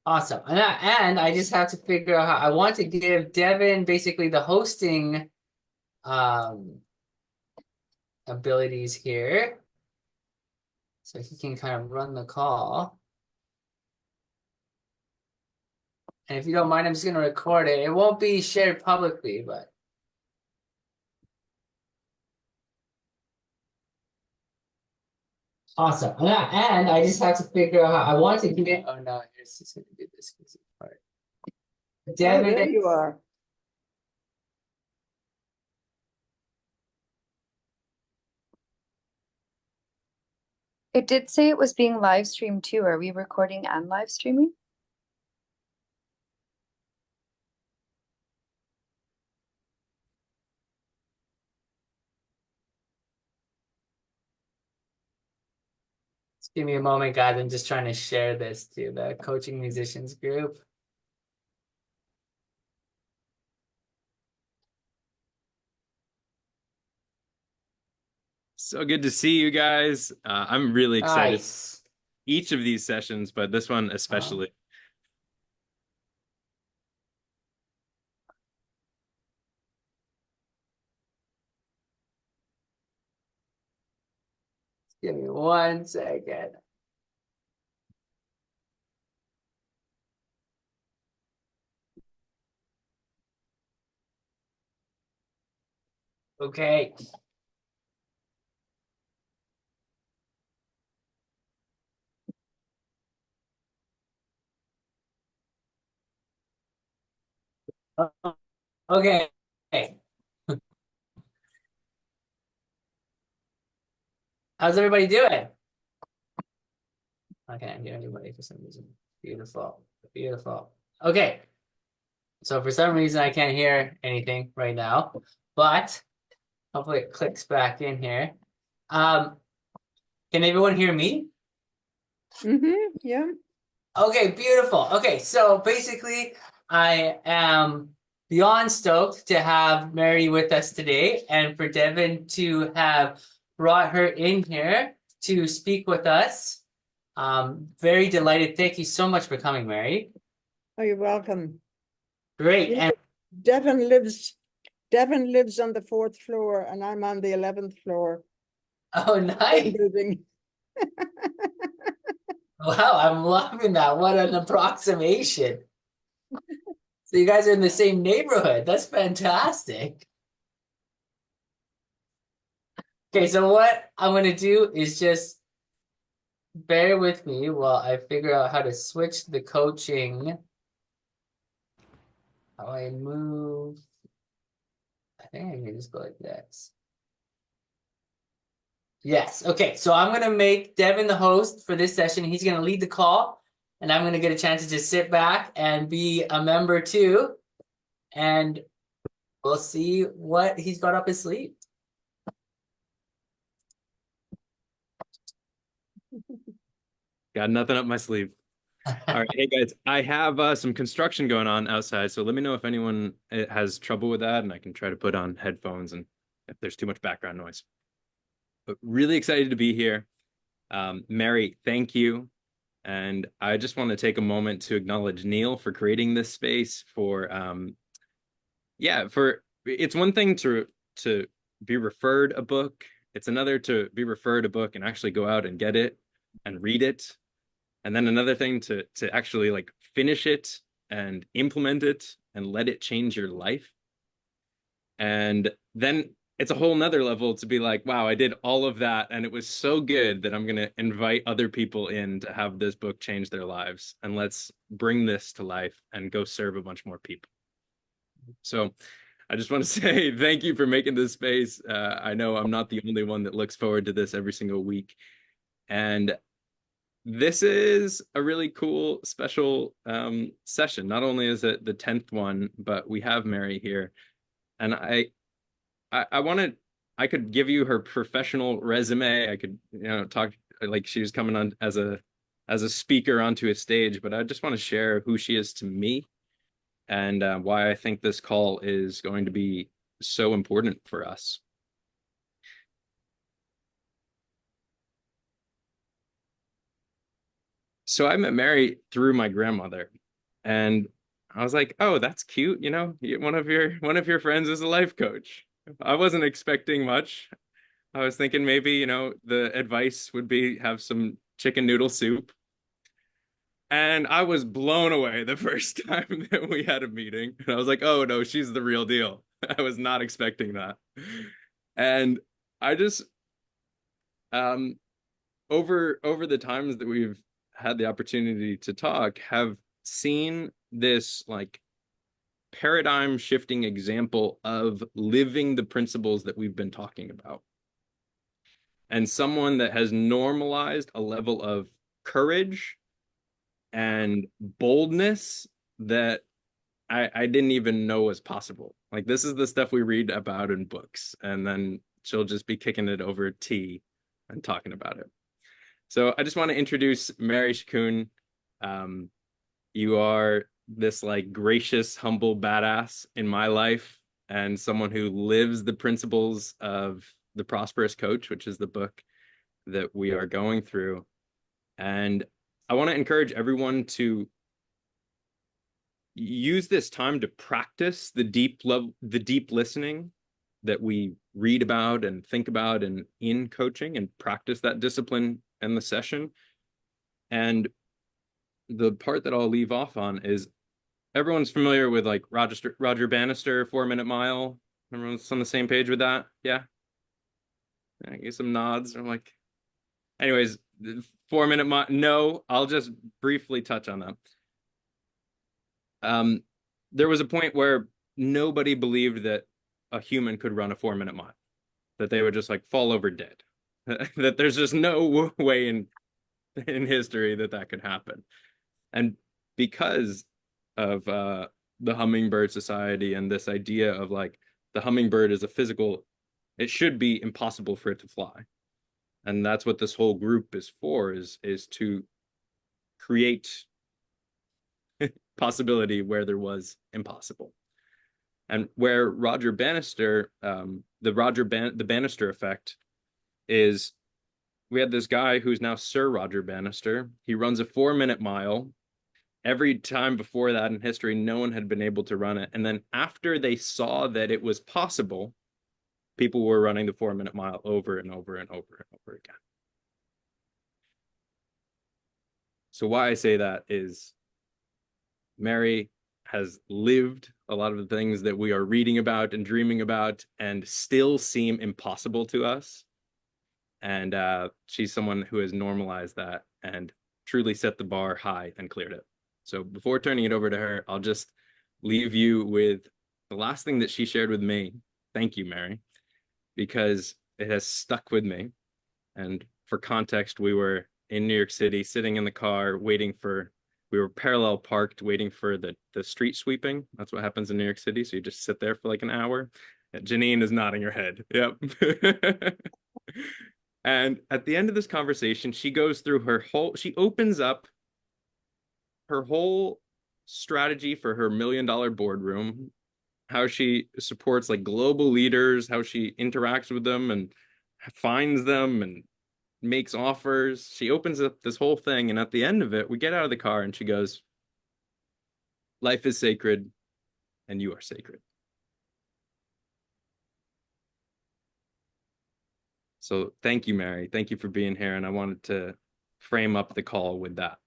Awesome. And I just have to figure out how I want to give Devin basically the hosting um abilities here so he can kind of run the call. And if you don't mind, I'm just going to record it. It won't be shared publicly, but awesome. And I just have to figure out how I want to get. Oh no, here's just going to do this part. Oh, there Devin, you are. It did say it was being live streamed too. Are we recording and live streaming? just give me a moment, guys. I'm just trying to share this to the coaching musicians group. So good to see you guys. I'm really excited Nice. each of these sessions, but this one especially. Give me 1 second. Okay. Okay. How's everybody doing? I can't hear anybody for some reason. Beautiful. Beautiful. Okay. So for some reason I can't hear anything right now, but hopefully it clicks back in here. Um, can everyone hear me? Yeah. Okay, beautiful. Okay, so basically I am beyond stoked to have Mary with us today and for Devin to have brought her in here to speak with us. Very delighted. Thank you so much for coming, Mary. Oh, you're welcome. Great. You know, And Devin lives on the 4th floor and I'm on the 11th floor. oh, nice. Building. Wow, I'm loving that. What an approximation. So you guys are in the same neighborhood. That's fantastic. Okay, so what I'm gonna do is just bear with me while I figure out how to switch the coaching. How I move. I think I can just go like this. Yes. Okay. So I'm gonna make Devin the host for this session. He's gonna lead the call, and I'm gonna get a chance to just sit back and be a member too. And we'll see what he's got up his sleeve. Got nothing up my sleeve. All right, hey guys, I have some construction going on outside, so let me know if anyone has trouble with that, and I can try to put on headphones and if there's too much background noise. But really excited to be here. Mary, thank you. And I just want to take a moment to acknowledge Neil for creating this space for it's one thing to be referred a book. It's another to be referred a book and actually go out and get it and read it. And then another thing to actually like finish it and implement it and let it change your life. And then it's a whole nother level to be like, wow, I did all of that and it was so good that I'm going to invite other people in to have this book change their lives. And let's bring this to life and go serve a bunch more people. So I just want to say thank you for making this space. I know I'm not the only one that looks forward to this every single week. And this is a really cool, special session. Not only is it the 10th one, but we have Mary here. And I wanted, I could give you her professional resume. I could, talk like she was coming on as a speaker onto a stage, but I just want to share who she is to me and why I think this call is going to be so important for us. So I met Mary through my grandmother, and I was like, "Oh, that's cute. One of your friends is a life coach." I wasn't expecting much. I was thinking maybe, the advice would be have some chicken noodle soup. And I was blown away the first time that we had a meeting. And I was like, "Oh no, she's the real deal." I was not expecting that. And I just um over the times that we've had the opportunity to talk, have seen this like paradigm shifting example of living the principles that we've been talking about, and someone that has normalized a level of courage and boldness that I didn't even know was possible. Like, this is the stuff we read about in books, and then she'll just be kicking it over tea and talking about it. So I just want to introduce Mary Shakun. You are this like gracious, humble badass in my life, and someone who lives the principles of the Prosperous Coach, which is the book that we are going through. And I want to encourage everyone to use this time to practice the deep listening that we read about and think about in coaching, and practice that discipline in the session. And the part that I'll leave off on is, everyone's familiar with like Roger Bannister, 4 Minute Mile. Everyone's on the same page with that? Yeah. I get some nods. I'm like, anyways, 4 Minute Mile. No, I'll just briefly touch on that. There was a point where nobody believed that a human could run a 4 minute mile, that they would just like fall over dead, that there's just no way in history that could happen. And because of the Hummingbird Society and this idea of like the hummingbird is a physical, it should be impossible for it to fly. And that's what this whole group is for, is to create possibility where there was impossible. And where Roger Bannister, the Bannister effect is, we had this guy who's now Sir Roger Bannister. He runs a 4 minute mile. Every time before that in history, no one had been able to run it. And then after they saw that it was possible, people were running the 4 minute mile over and over and over and over again. So why I say that is, Mary has lived a lot of the things that we are reading about and dreaming about and still seem impossible to us. And she's someone who has normalized that and truly set the bar high and cleared it. So before turning it over to her, I'll just leave you with the last thing that she shared with me. Thank you, Mary, because it has stuck with me. And for context, we were in New York City, sitting in the car, we were parallel parked, waiting for the street sweeping. That's what happens in New York City. So you just sit there for like an hour. Janine is nodding her head. Yep. And at the end of this conversation, she goes through she opens up her whole strategy for her $1 million boardroom, how she supports like global leaders, how she interacts with them and finds them and makes offers. She opens up this whole thing, and at the end of it, we get out of the car and she goes, "Life is sacred and you are sacred." So thank you, Mary. Thank you for being here. And I wanted to frame up the call with that,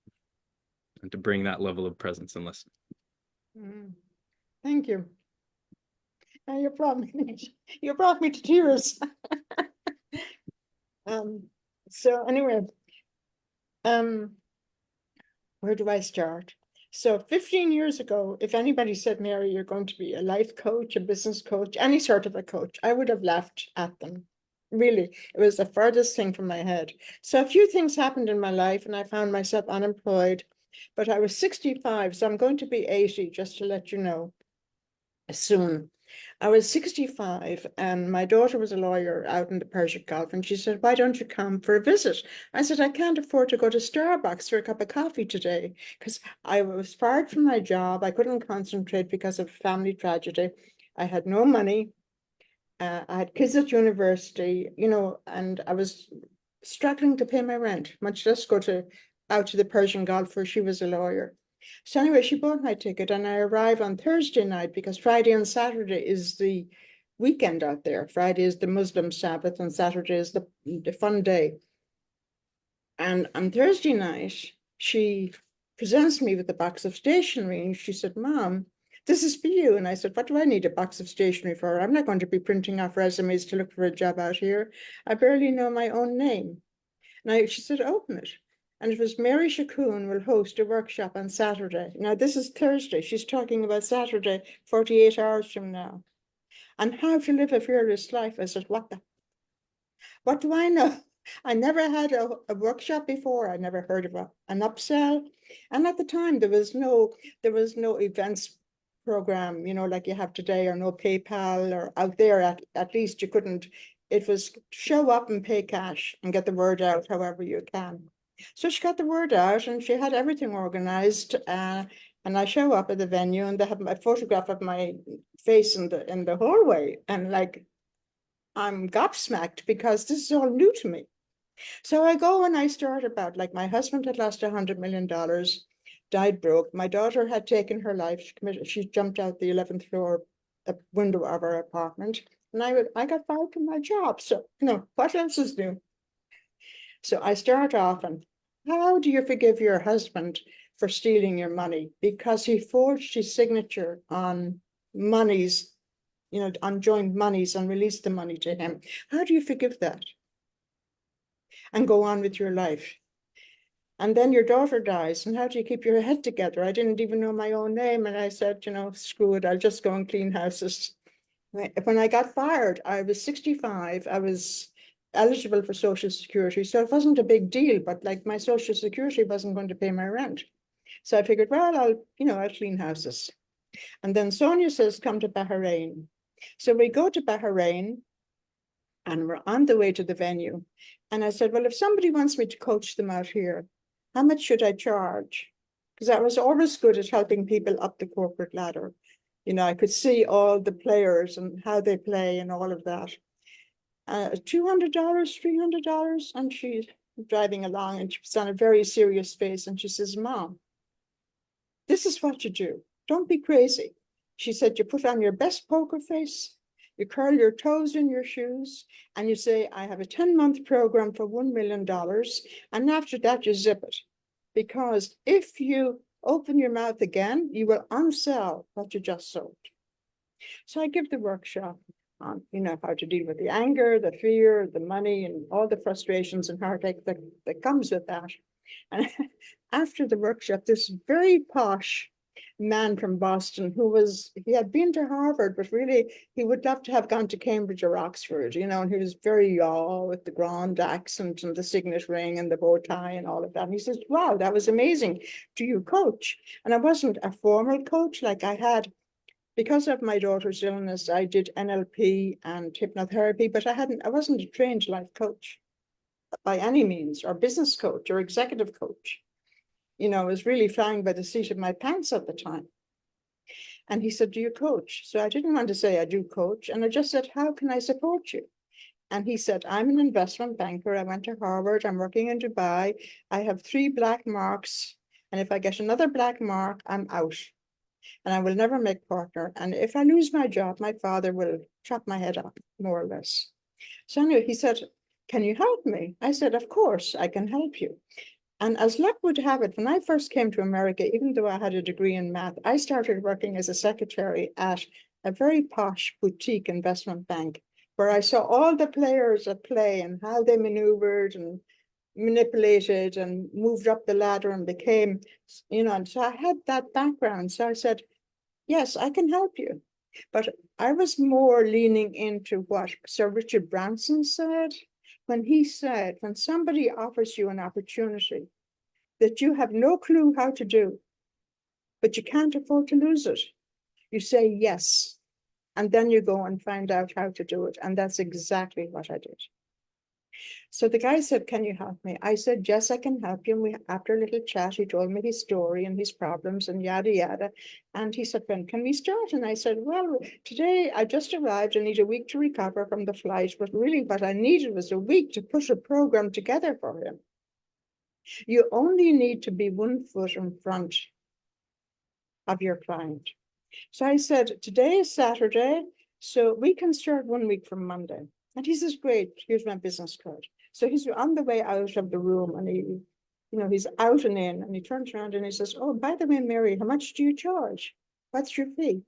and to bring that level of presence and listening. Thank you. And you brought me to tears. So anyway, where do I start? So 15 years ago, if anybody said, "Mary, you're going to be a life coach, a business coach, any sort of a coach," I would have laughed at them. Really, it was the furthest thing from my head. So a few things happened in my life and I found myself unemployed, but I was 65, so I'm going to be 80, just to let you know, soon. I was 65 and my daughter was a lawyer out in the Persian Gulf, and she said, "Why don't you come for a visit?" I said, "I can't afford to go to Starbucks for a cup of coffee today," because I was fired from my job. I couldn't concentrate because of family tragedy. I had no money. I had kids at university, and I was struggling to pay my rent, much less go to out to the Persian Gulf where she was a lawyer. So anyway, she bought my ticket and I arrive on Thursday night because Friday and Saturday is the weekend out there. Friday is the Muslim Sabbath and Saturday is the fun day. And on Thursday night, she presents me with a box of stationery and she said, Mom, this is for you. And I said, what do I need a box of stationery for? I'm not going to be printing off resumes to look for a job out here. I barely know my own name. And she said, open it. And it was Mary Shakun will host a workshop on Saturday. Now, this is Thursday. She's talking about Saturday, 48 hours from now. And how to live a fearless life. I said, what do I know? I never had a workshop before. I never heard of an upsell. And at the time, there was no events program, like you have today, or no PayPal, or out there, at least you couldn't. It was show up and pay cash and get the word out however you can. So she got the word out and she had everything organized. And I show up at the venue and they have a photograph of my face in the hallway. And like, I'm gobsmacked because this is all new to me. So I go and I start about, like, my husband had lost $100 million, died broke. My daughter had taken her life. She jumped out the 11th floor window of our apartment. And I got fired from my job. So, what else is new? So I start off and how do you forgive your husband for stealing your money? Because he forged his signature on monies, on joint monies and released the money to him. How do you forgive that? And go on with your life? And then your daughter dies, and how do you keep your head together? I didn't even know my own name, and I said, screw it, I'll just go and clean houses. When I got fired, I was 65. I was eligible for Social Security, so it wasn't a big deal, but like my Social Security wasn't going to pay my rent. So I figured, well, I'll clean houses. And then Sonia says, come to Bahrain. So we go to Bahrain, and we're on the way to the venue. And I said, well, if somebody wants me to coach them out here, how much should I charge? Because I was always good at helping people up the corporate ladder. I could see all the players and how they play and all of that. $200, $300. And she's driving along and she's on a very serious face. And she says, Mom, this is what you do. Don't be crazy. She said, you put on your best poker face, you curl your toes in your shoes, and you say, I have a 10-month program for $1 million. And after that, you zip it. Because if you open your mouth again, you will unsell what you just sold. So I give the workshop on, how to deal with the anger, the fear, the money, and all the frustrations and heartache that comes with that. And after the workshop, this very posh man from Boston he had been to Harvard, but really he would love to have gone to Cambridge or Oxford, and he was very with the grand accent and the signet ring and the bow tie and all of that. And he says, wow, that was amazing. Do you coach? And I wasn't a formal coach like I had. Because of my daughter's illness, I did NLP and hypnotherapy, but I wasn't a trained life coach by any means, or business coach or executive coach. I was really flying by the seat of my pants at the time. And he said, do you coach? So I didn't want to say I do coach. And I just said, how can I support you? And he said, I'm an investment banker. I went to Harvard. I'm working in Dubai. I have 3 black marks. And if I get another black mark, I'm out. And I will never make partner. And if I lose my job, my father will chop my head off, more or less. So anyway, he said, can you help me? I said, of course, I can help you. And as luck would have it, when I first came to America, even though I had a degree in math, I started working as a secretary at a very posh boutique investment bank, where I saw all the players at play and how they maneuvered and manipulated and moved up the ladder and became, and so I had that background. So I said, yes, I can help you. But I was more leaning into what Sir Richard Branson said, when he said, when somebody offers you an opportunity that you have no clue how to do, but you can't afford to lose it, you say yes. And then you go and find out how to do it. And that's exactly what I did. So the guy said, can you help me? I said, yes, I can help you. And after a little chat, he told me his story and his problems and yada, yada. And he said, when can we start? And I said, well, today I just arrived. I need a week to recover from the flight. But really what I needed was a week to put a program together for him. You only need to be 1 foot in front of your client. So I said, today is Saturday, so we can start 1 week from Monday. And he says, great, here's my business card. So he's on the way out of the room, and he's out and in, and he turns around and he says, oh, by the way, Mary, how much do you charge? What's your fee?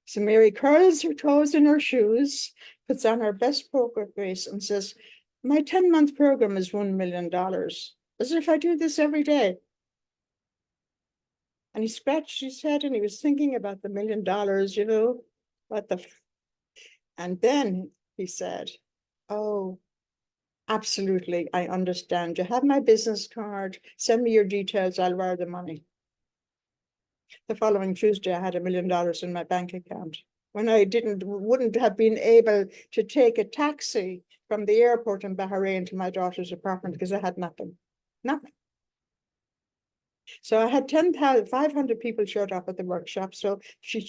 So Mary curls her toes in her shoes, puts on her best poker face, and says, my 10-month program is $1 million. As if I do this every day. And he scratched his head and he was thinking about the $1 million, what the. And then he said, oh, absolutely, I understand. You have my business card. Send me your details. I'll wire the money. The following Tuesday, I had $1 million in my bank account when I wouldn't have been able to take a taxi from the airport in Bahrain to my daughter's apartment because I had nothing. So I had 10,500 people showed up at the workshop. So she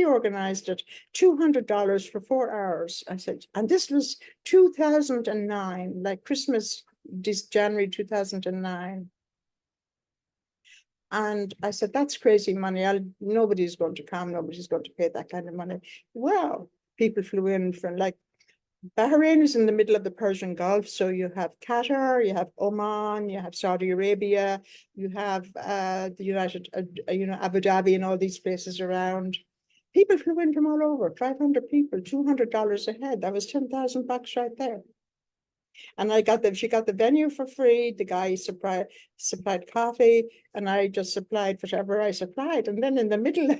organized it, $200 for 4 hours. I said, and this was 2009, like Christmas, this January 2009. And I said, that's crazy money. Nobody's going to come. Nobody's going to pay that kind of money. Well, people flew in from Bahrain is in the middle of the Persian Gulf. So you have Qatar, you have Oman, you have Saudi Arabia, you have the United, Abu Dhabi and all these places around. People flew in from all over, 500 people, $200 a head. That was 10,000 bucks right there. And she got the venue for free. The guy supplied coffee, and I just supplied whatever I supplied. And then in the middle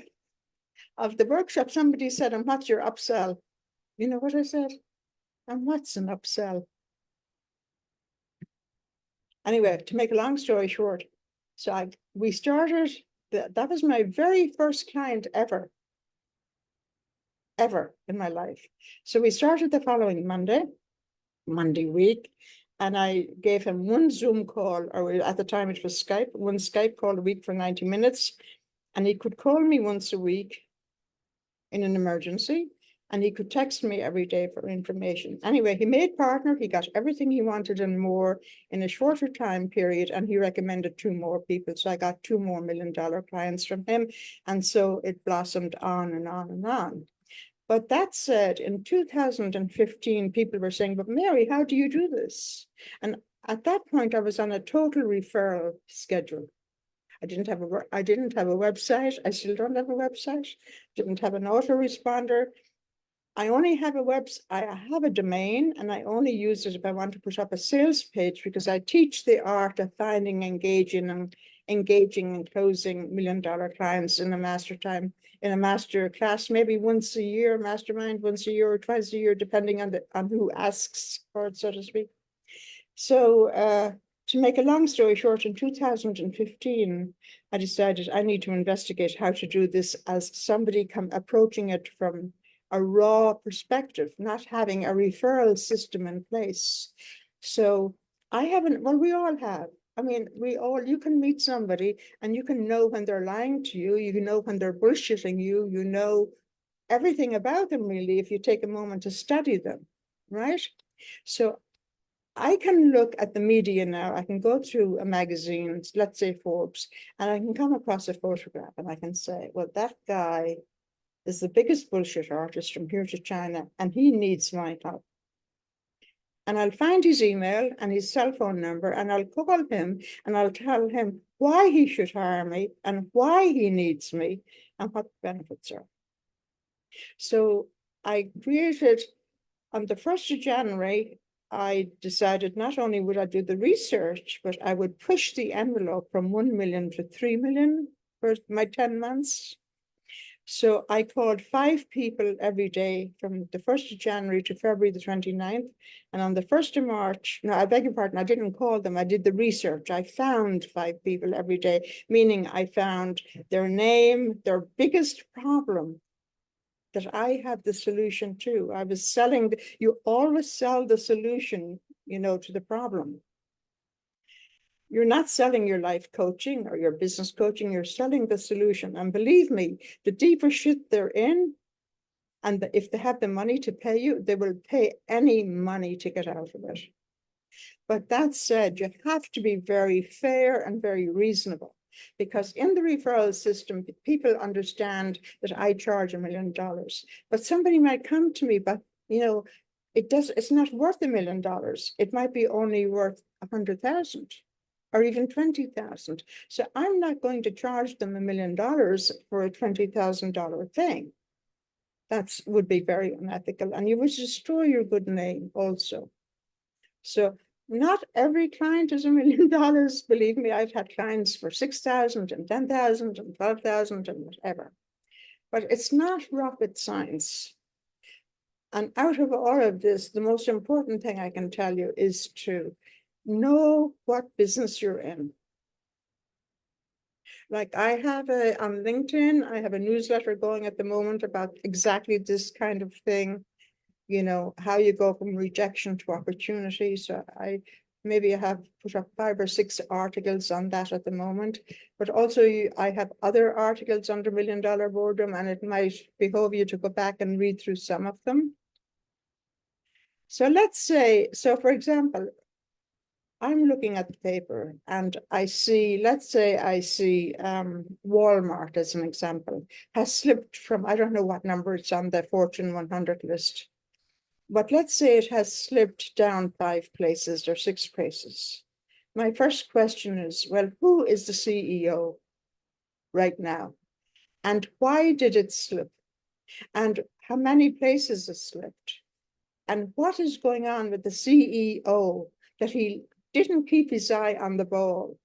of the workshop, somebody said, and what's your upsell? You know what I said? And what's an upsell? Anyway, to make a long story short, so we started, that was my very first client ever in my life. So we started the following Monday week, and I gave him one Zoom call, or at the time it was Skype, one Skype call a week for 90 minutes. And he could call me once a week in an emergency. And he could text me every day for information. Anyway, he made partner. He got everything he wanted and more in a shorter time period. And he recommended 2 more people. So I got 2 more $1 million clients from him. And so it blossomed on and on and on. But that said, in 2015, people were saying, but Mary, how do you do this? And at that point, I was on a total referral schedule. I didn't have a website. I still don't have a website. Didn't have an autoresponder. I only have I have a domain, and I only use it if I want to put up a sales page, because I teach the art of finding, engaging and closing $1 million clients in a master class, maybe once a year, mastermind once a year or twice a year, depending on who asks for it, so to speak. So to make a long story short, in 2015, I decided I need to investigate how to do this as somebody approaching it from a raw perspective, not having a referral system in place. So we all have. I mean, you can meet somebody and you can know when they're lying to you, you know when they're bullshitting you, you know everything about them really, if you take a moment to study them, right? So I can look at the media now, I can go through a magazine, let's say Forbes, and I can come across a photograph and I can say, well, that guy is the biggest bullshit artist from here to China, and he needs my help. And I'll find his email and his cell phone number, and I'll call him and I'll tell him why he should hire me and why he needs me and what the benefits are. So I created, on the 1st of January, I decided not only would I do the research, but I would push the envelope from 1 million to 3 million for my 10 months. So I called 5 people every day from the 1st of January to February the 29th. And on the 1st of March, no, I beg your pardon, I didn't call them. I did the research. I found 5 people every day, meaning I found their name, their biggest problem that I had the solution to. I was selling, you always sell the solution, to the problem. You're not selling your life coaching or your business coaching, you're selling the solution. And believe me, the deeper shit they're in, and if they have the money to pay you, they will pay any money to get out of it. But that said, you have to be very fair and very reasonable, because in the referral system, people understand that I charge $1 million, but somebody might come to me, but it's not worth $1 million. It might be only worth 100,000 or even 20,000. So I'm not going to charge them $1 million for a $20,000 thing. That would be very unethical, and you would destroy your good name also. So not every client is $1 million. Believe me, I've had clients for 6,000 and 10,000 and 12,000 and whatever. But it's not rocket science. And out of all of this, the most important thing I can tell you is to know what business you're in. Like I have on LinkedIn, I have a newsletter going at the moment about exactly this kind of thing. How you go from rejection to opportunity. So I have put up 5 or 6 articles on that at the moment, but also I have other articles under $1 Million Boardroom, and it might behove you to go back and read through some of them. So let's say, for example, I'm looking at the paper and I see, let's say I see Walmart as an example, has slipped from, I don't know what number it's on the Fortune 100 list. But let's say it has slipped down 5 places or 6 places. My first question is, well, who is the CEO right now? And why did it slip? And how many places it slipped? And what is going on with the CEO that he didn't keep his eye on the ball?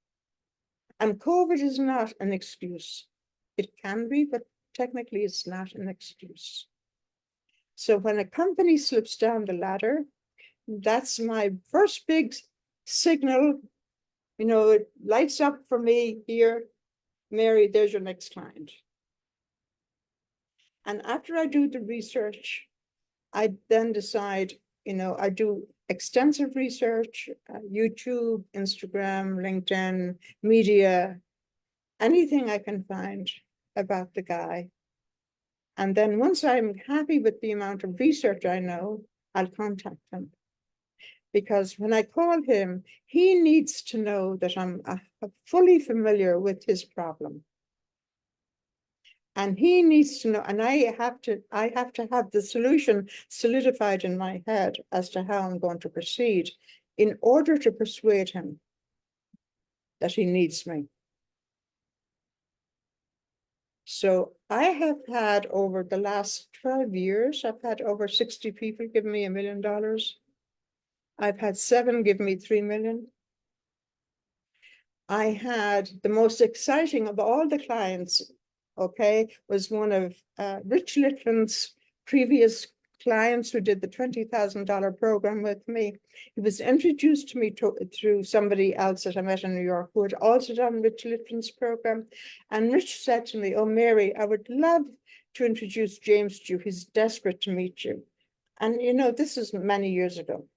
And COVID is not an excuse. It can be, but technically it's not an excuse. So when a company slips down the ladder, that's my first big signal. It lights up for me here. Mary, there's your next client. And after I do the research, I then decide, I do extensive research, YouTube, Instagram, LinkedIn, media, anything I can find about the guy. And then once I'm happy with the amount of research I know, I'll contact him. Because when I call him, he needs to know that I'm fully familiar with his problem. And he needs to know, and I have to have the solution solidified in my head as to how I'm going to proceed in order to persuade him that he needs me. So I have had, over the last 12 years, I've had over 60 people give me $1 million. I've had 7 give me 3 million. I had the most exciting of all the clients, was one of Rich Litvin's previous clients who did the $20,000 program with me. He was introduced to me through somebody else that I met in New York who had also done Rich Litvin's program. And Rich said to me, "Oh, Mary, I would love to introduce James to you. He's desperate to meet you." And this is many years ago.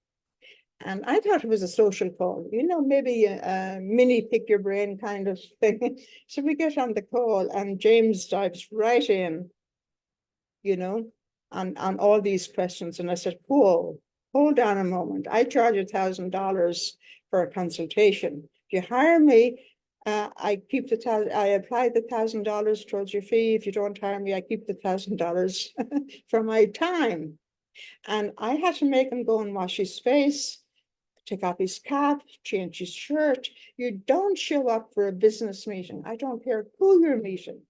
And I thought it was a social call, maybe a mini pick your brain kind of thing. So we get on the call and James dives right in, on all these questions. And I said, whoa, hold on a moment. I charge $1,000 for a consultation. If you hire me, I apply the $1,000 towards your fee. If you don't hire me, I keep the $1,000 for my time. And I had to make him go and wash his face, take off his cap, change his shirt. You don't show up for a business meeting. I don't care who you're meeting,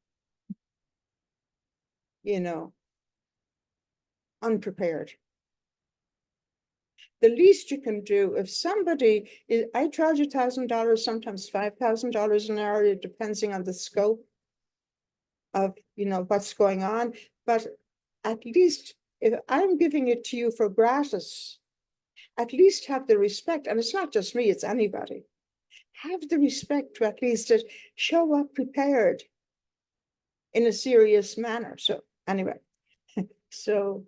unprepared. The least you can do, if somebody is, I charge $1,000, sometimes $5,000 an hour, depending on the scope of, what's going on. But at least if I'm giving it to you for gratis, at least have the respect, and it's not just me, it's anybody. Have the respect to at least show up prepared in a serious manner. So anyway, so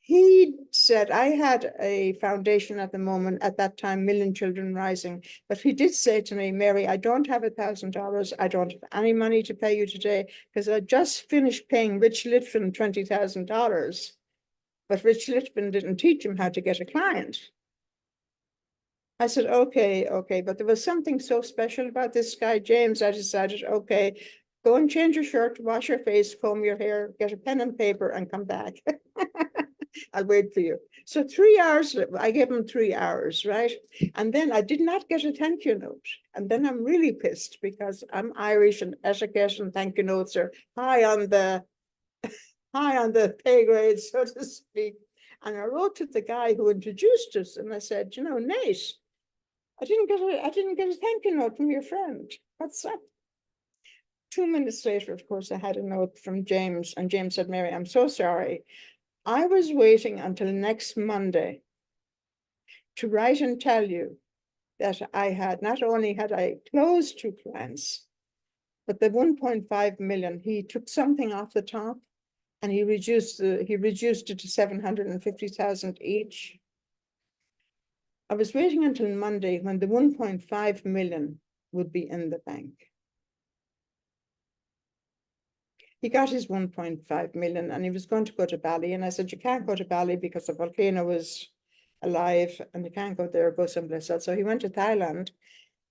he said, I had a foundation at the moment, at that time, Million Children Rising, but he did say to me, Mary, I don't have $1,000. I don't have any money to pay you today because I just finished paying Rich Litvin $20,000. But Rich Litvin didn't teach him how to get a client. I said, okay, okay. But there was something so special about this guy, James. I decided, okay, go and change your shirt, wash your face, comb your hair, get a pen and paper and come back. I'll wait for you. So 3 hours, I gave him 3 hours, right? And then I did not get a thank you note. And then I'm really pissed because I'm Irish and etiquette and thank you notes are high on the pay grade, so to speak. And I wrote to the guy who introduced us and I said, you know, Nate, I didn't get a thank you note from your friend. What's up? 2 minutes later, of course, I had a note from James, and James said, Mary, I'm so sorry. I was waiting until next Monday to write and tell you that I had, not only had I closed 2 clients, but the 1.5 million, he took something off the top and he reduced it to 750,000 each. I was waiting until Monday when the 1.5 million would be in the bank. He got his 1.5 million and he was going to go to Bali. And I said, you can't go to Bali because the volcano was alive and you can't go there, go someplace else. So he went to Thailand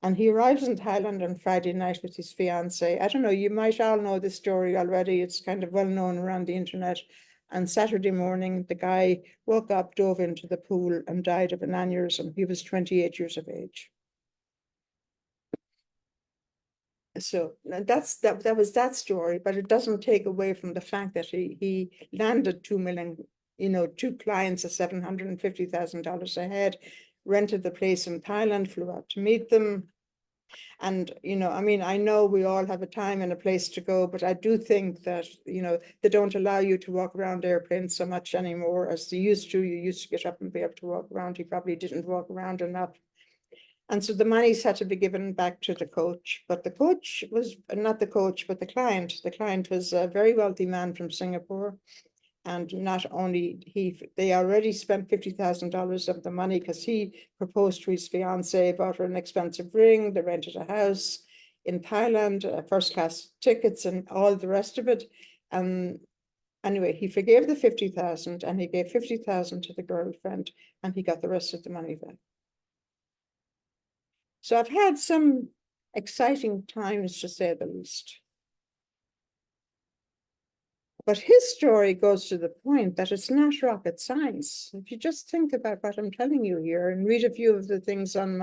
and he arrives in Thailand on Friday night with his fiance. I don't know, you might all know this story already. It's kind of well known around the internet. And Saturday morning, the guy woke up, dove into the pool and died of an aneurysm. He was 28 years of age. So that was that story, but it doesn't take away from the fact that he landed 2 million, 2 clients at $750,000 ahead, rented the place in Thailand, flew out to meet them. And, I mean, I know we all have a time and a place to go, but I do think that, they don't allow you to walk around airplanes so much anymore as they used to. You used to get up and be able to walk around. He probably didn't walk around enough. And so the monies had to be given back to the coach, but the coach was not the coach, but the client. The client was a very wealthy man from Singapore. And not only they already spent $50,000 of the money because he proposed to his fiancée, bought her an expensive ring, they rented a house in Thailand, first class tickets and all the rest of it. Anyway, he forgave the 50,000 and he gave 50,000 to the girlfriend and he got the rest of the money back. So I've had some exciting times, to say the least. But his story goes to the point that it's not rocket science. If you just think about what I'm telling you here and read a few of the things on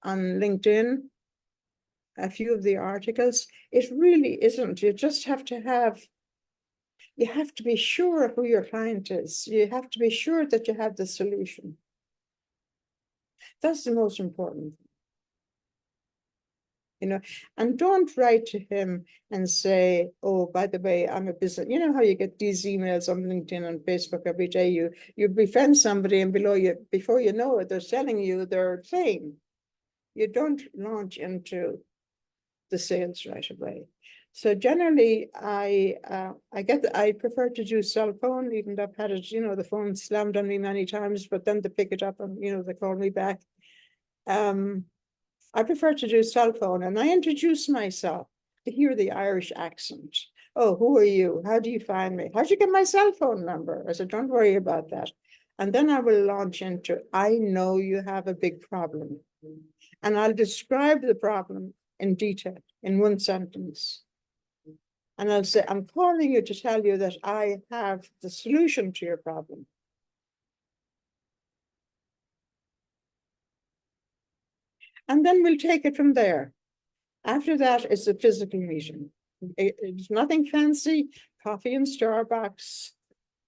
LinkedIn, a few of the articles, it really isn't. You just have to be sure who your client is. You have to be sure that you have the solution. That's the most important thing. And don't write to him and say, oh, by the way, I'm a business. You know how you get these emails on LinkedIn and Facebook every day. You befriend somebody and before you know it, they're selling you their thing. You don't launch into the sales right away. So generally, I prefer to do cell phone, even though I've had it, the phone slammed on me many times, but then to pick it up and, they call me back. I prefer to do cell phone and I introduce myself to hear the Irish accent. Oh, who are you? How do you find me? How'd you get my cell phone number? I said, don't worry about that. And then I will launch into, I know you have a big problem. And I'll describe the problem in detail in one sentence. And I'll say, I'm calling you to tell you that I have the solution to your problem. And then we'll take it from there. After that, it's a physical meeting. It's nothing fancy, coffee in Starbucks.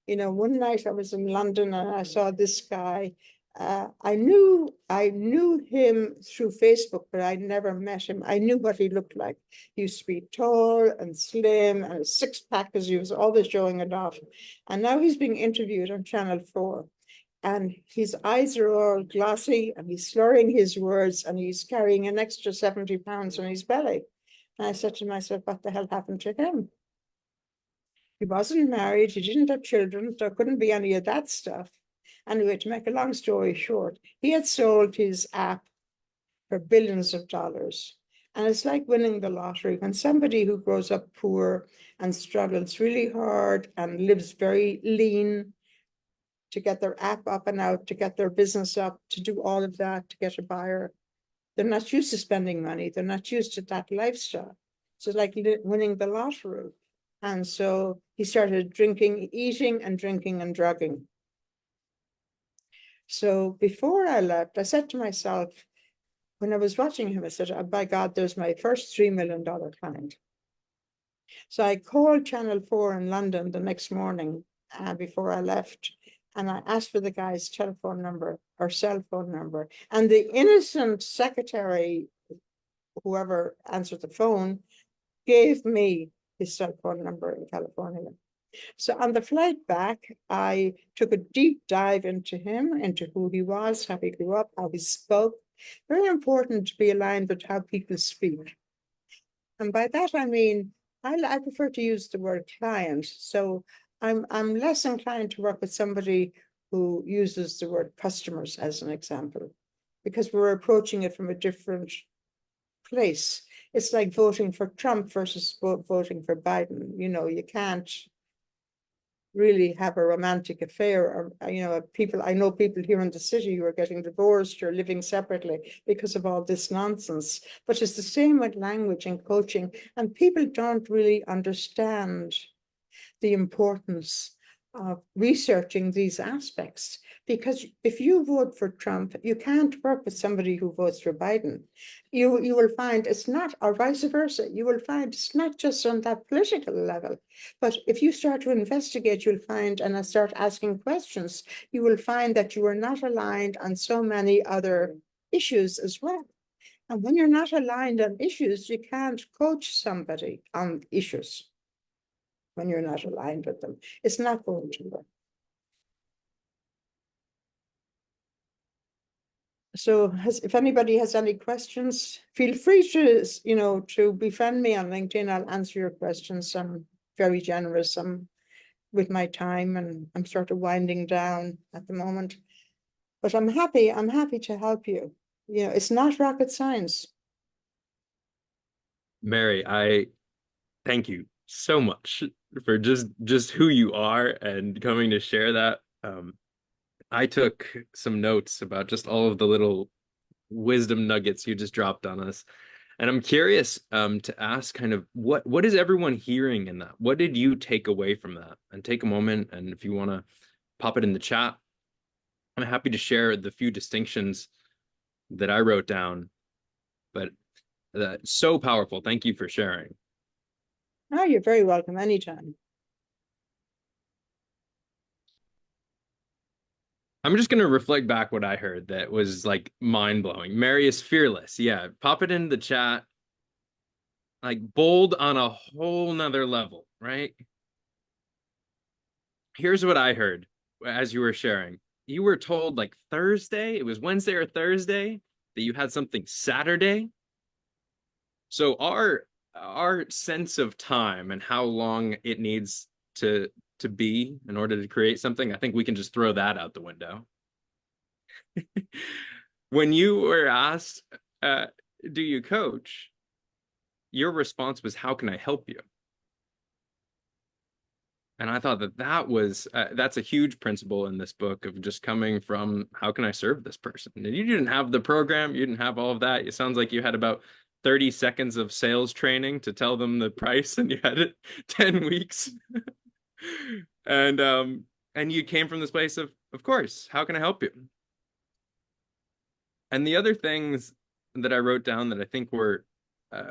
One night I was in London and I saw this guy. I knew him through Facebook, but I'd never met him. I knew what he looked like. He used to be tall and slim and a six-pack because he was always showing it off. And now he's being interviewed on Channel 4. And his eyes are all glossy and he's slurring his words and he's carrying an extra 70 pounds on his belly. And I said to myself, what the hell happened to him? He wasn't married, he didn't have children, there couldn't be any of that stuff. Anyway, to make a long story short, he had sold his app for billions of dollars. And it's like winning the lottery. When somebody who grows up poor and struggles really hard and lives very lean, to get their app up and out, to get their business up, to do all of that, to get a buyer. They're not used to spending money. They're not used to that lifestyle. So it's like winning the lottery. And so he started drinking, eating and drinking and drugging. So before I left, I said to myself, when I was watching him, I said, oh, by God, there's my first $3 million client. So I called Channel 4 in London the next morning before I left. And I asked for the guy's telephone number or cell phone number. And the innocent secretary, whoever answered the phone, gave me his cell phone number in California. So on the flight back, I took a deep dive into him, into who he was, how he grew up, how he spoke. Very important to be aligned with how people speak. And by that, I mean, I prefer to use the word client. So I'm less inclined to work with somebody who uses the word customers as an example, because we're approaching it from a different place. It's like voting for Trump versus voting for Biden. You know, you can't really have a romantic affair, or you know, I know people here in the city who are getting divorced or living separately because of all this nonsense. But it's the same with language and coaching, and people don't really understand the importance of researching these aspects. Because if you vote for Trump, you can't work with somebody who votes for Biden. You will find it's not, or vice versa, you will find it's not just on that political level. But if you start to investigate, you'll find, and I start asking questions, you will find that you are not aligned on so many other issues as well. And when you're not aligned on issues, you can't coach somebody on issues. When you're not aligned with them, it's not going to work. So if anybody has any questions, feel free to, you know, to befriend me on LinkedIn. I'll answer your questions. I'm very generous with my time, and I'm sort of winding down at the moment. But I'm happy to help you. You know, it's not rocket science. Mary, I thank you so much for just who you are and coming to share that. I took some notes about just all of the little wisdom nuggets you just dropped on us. And I'm curious to ask kind of what is everyone hearing in that? What did you take away from that? And take a moment, and if you want to pop it in the chat, I'm happy to share the few distinctions that I wrote down. But so powerful. Thank you for sharing. Oh, you're very welcome anytime. I'm just going to reflect back what I heard that was like mind-blowing. Mary is fearless. Yeah, pop it in the chat. Like bold on a whole nother level, right? Here's what I heard as you were sharing. You were told like Thursday, it was Wednesday or Thursday, that you had something Saturday. So our sense of time and how long it needs to be in order to create something, I think we can just throw that out the window. When you were asked, do you coach? Your response was, how can I help you? And I thought that was, that's a huge principle in this book of just coming from, how can I serve this person? And you didn't have the program, you didn't have all of that. It sounds like you had about 30 seconds of sales training to tell them the price, and you had it 10 weeks. And you came from this place of course, how can I help you? And the other things that I wrote down that I think were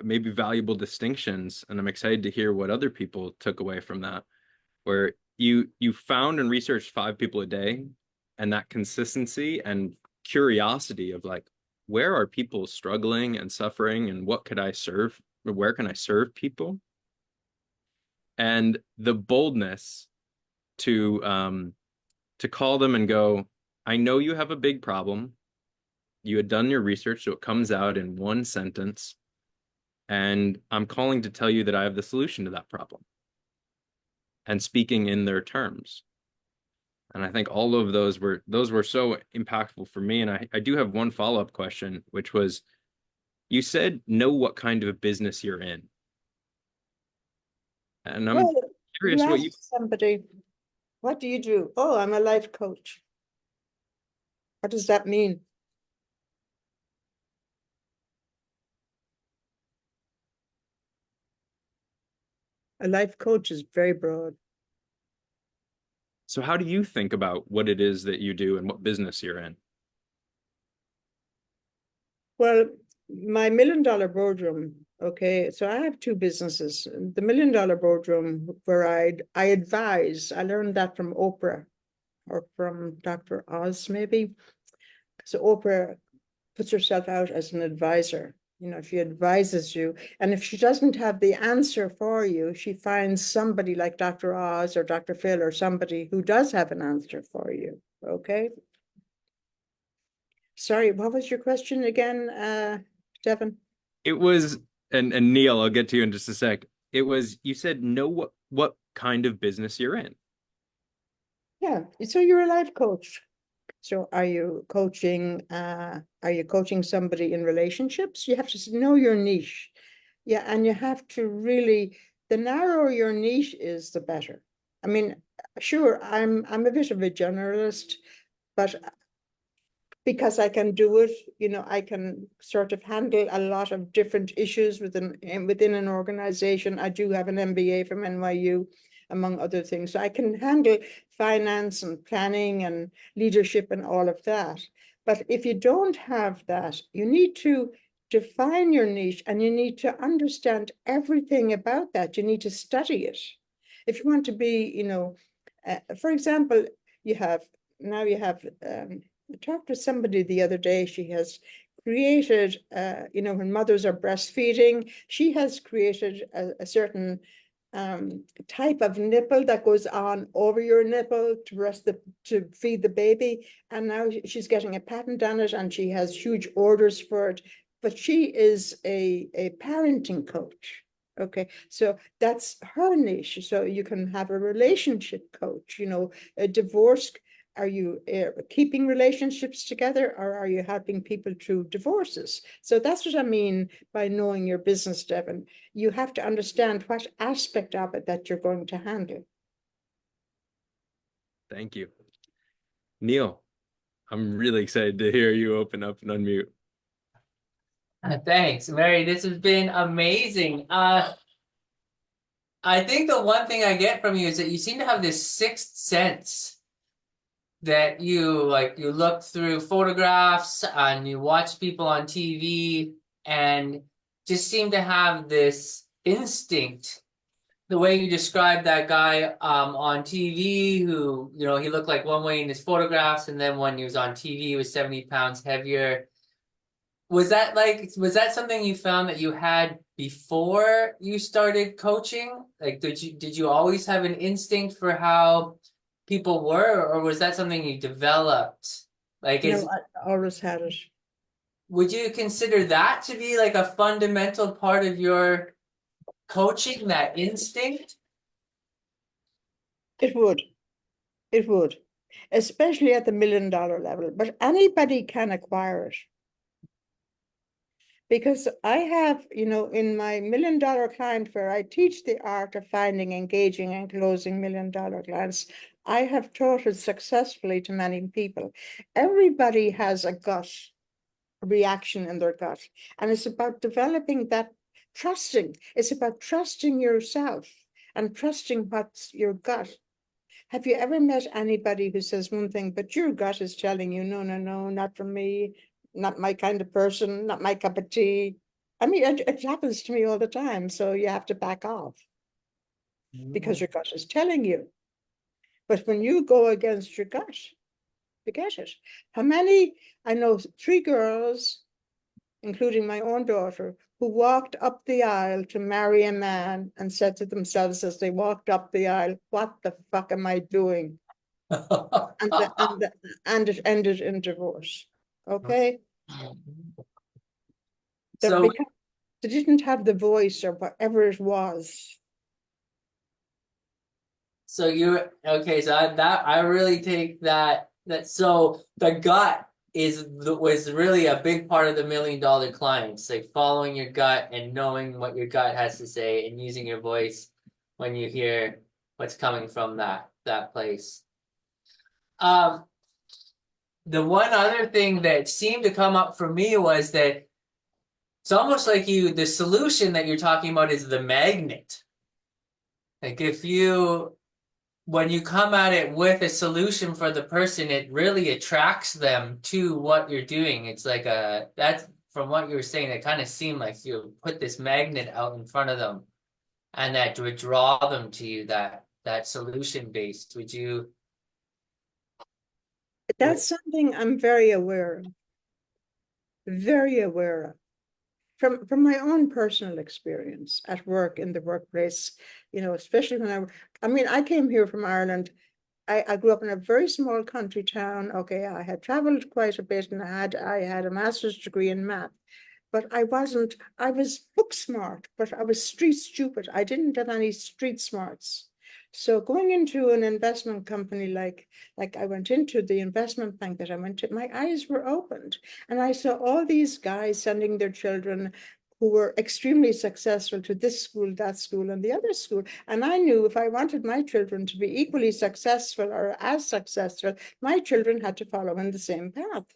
maybe valuable distinctions, and I'm excited to hear what other people took away from that, where you found and researched 5 people a day, and that consistency and curiosity of like, where are people struggling and suffering, and what could I serve, or where can I serve people? And the boldness to call them and go, I know you have a big problem. You had done your research, so it comes out in one sentence. And I'm calling to tell you that I have the solution to that problem. And speaking in their terms. And I think all of those were so impactful for me. And I do have one follow-up question, which was, you said know what kind of business you're in. And I'm curious you what you... somebody, What do you do? Oh, I'm a life coach. What does that mean? A life coach is very broad. So how do you think about what it is that you do and what business you're in? Well, my $1 million boardroom, okay, so I have two businesses. The $1 million boardroom where I advise, I learned that from Oprah or from Dr. Oz, maybe. So Oprah puts herself out as an advisor. You know, she advises you, and if she doesn't have the answer for you, she finds somebody like Dr. Oz or Dr. Phil or somebody who does have an answer for you. Okay. Sorry, what was your question again, Devin? It was, and Neil, I'll get to you in just a sec. It was, you said know what kind of business you're in. Yeah, so you're a life coach. So are you coaching somebody in relationships? You have to know your niche. Yeah, and you have to really, the narrower your niche is, the better. I mean, sure, I'm a bit of a generalist, but because I can do it, you know, I can sort of handle a lot of different issues within an organization. I do have an MBA from NYU, among other things. So I can handle finance and planning and leadership and all of that. But if you don't have that, you need to define your niche and you need to understand everything about that. You need to study it. If you want to be, you know, for example, you have I talked to somebody the other day. She has created, you know, when mothers are breastfeeding, she has created a certain type of nipple that goes on over your nipple to feed the baby. And now she's getting a patent on it, and she has huge orders for it. But she is a parenting coach. Okay, so that's her niche. So you can have a relationship coach, you know, a divorce. Are you keeping relationships together, or are you helping people through divorces? So that's what I mean by knowing your business, Devin. You have to understand what aspect of it that you're going to handle. Thank you. Neil, I'm really excited to hear you open up and unmute. Thanks, Mary. This has been amazing. I think the one thing I get from you is that you seem to have this sixth sense that you look through photographs and you watch people on TV and just seem to have this instinct. The way you described that guy on TV who, you know, he looked like one way in his photographs, and then when he was on TV, he was 70 pounds heavier. Was that something you found that you had before you started coaching? Like, did you always have an instinct for how people were, or was that something you developed? Like, No, I always had it. would you consider that to be like a fundamental part of your coaching, that instinct? It would. It would, especially at the $1 million level. But anybody can acquire it. Because I have, you know, in my $1 million client fair, I teach the art of finding, engaging, and closing $1 million clients. I have taught it successfully to many people. Everybody has a gut reaction in their gut, and it's about developing that trusting. It's about trusting yourself and trusting what's your gut. Have you ever met anybody who says one thing, but your gut is telling you, no, no, no, not for me, not my kind of person, not my cup of tea? I mean, it happens to me all the time. So you have to back off because your gut is telling you. But when you go against your gut, forget it. How many? I know 3 girls, including my own daughter, who walked up the aisle to marry a man and said to themselves as they walked up the aisle, what the fuck am I doing? And it ended in divorce. Okay. So, Because they didn't have the voice or whatever it was. so you're okay. So I really take that so the gut was really a big part of the $1 million clients, like following your gut and knowing what your gut has to say and using your voice when you hear what's coming from that. that place. The one other thing that seemed to come up for me was that it's almost like the solution that you're talking about is the magnet. Like when you come at it with a solution for the person, it really attracts them to what you're doing. It's like that's from what you were saying, it kind of seemed like you put this magnet out in front of them and that would draw them to you, that solution based. Would you? That's something I'm very aware of. Very aware of. From my own personal experience at work, in the workplace, especially when I came here from Ireland. I grew up in a very small country town. Okay, I had traveled quite a bit, and I had a master's degree in math, but I was book smart, but I was street stupid. I didn't have any street smarts. So going into an investment company like I went into the investment bank that I went to, my eyes were opened, and I saw all these guys sending their children who were extremely successful to this school, that school, and the other school. And I knew if I wanted my children to be equally successful or as successful, my children had to follow in the same path.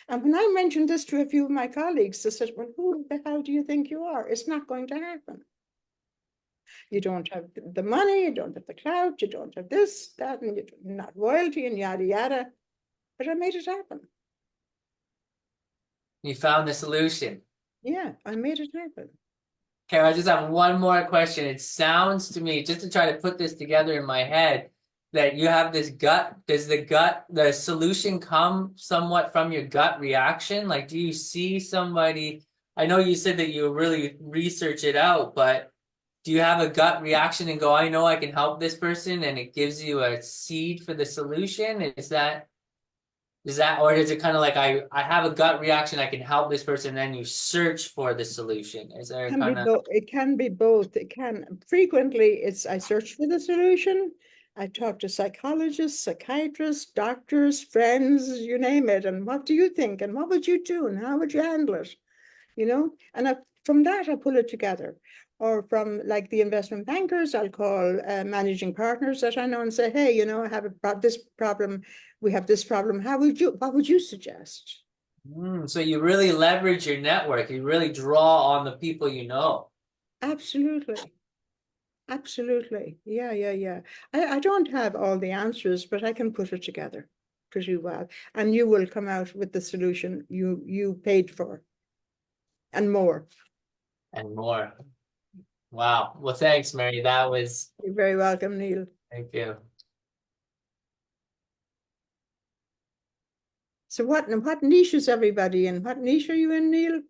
And when I mentioned this to a few of my colleagues, they said, well, who the hell do you think you are? It's not going to happen. You don't have the money, you don't have the clout, you don't have this, that, and you're not royalty and yada, yada. But I made it happen. You found the solution. Yeah, I made it happen. Okay, I just have one more question. It sounds to me, just to try to put this together in my head, that you have this gut. Does the solution come somewhat from your gut reaction? Like, do you see somebody? I know you said that you really research it out, but do you have a gut reaction and go, I know I can help this person, and it gives you a seed for the solution? Is that, or is it kind of like I have a gut reaction, I can help this person, and then you search for the solution? Is there kind of? It can be both. It can frequently I search for the solution. I talk to psychologists, psychiatrists, doctors, friends, you name it. And what do you think? And what would you do? And how would you handle it? And from that, I pull it together. Or from like the investment bankers, I'll call managing partners that I know and say, hey, I have this problem. We have this problem. What would you suggest? So you really leverage your network. You really draw on the people you know. Absolutely. Absolutely. Yeah. I don't have all the answers, but I can put it together pretty well. And you will come out with the solution you paid for and more. And more. Wow. Well, thanks, Mary. That was. You're very welcome, Neil. Thank you. So what niche is everybody in? What niche are you in, Neil?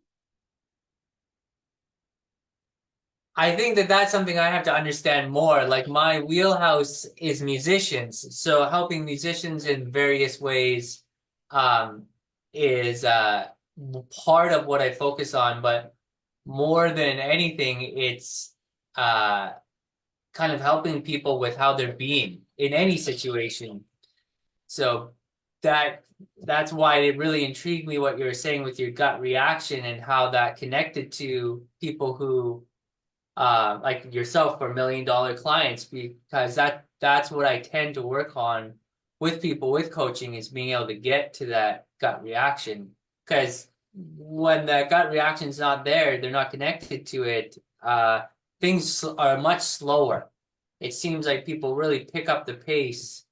I think that that's something I have to understand more. Like my wheelhouse is musicians, so helping musicians in various ways is part of what I focus on. But more than anything, it's kind of helping people with how they're being in any situation. So that's why it really intrigued me what you were saying with your gut reaction and how that connected to people who like yourself for $1 million clients, because that's what I tend to work on with people with coaching, is being able to get to that gut reaction. Because when that gut reaction is not there, they're not connected to it, things are much slower. It seems like people really pick up the pace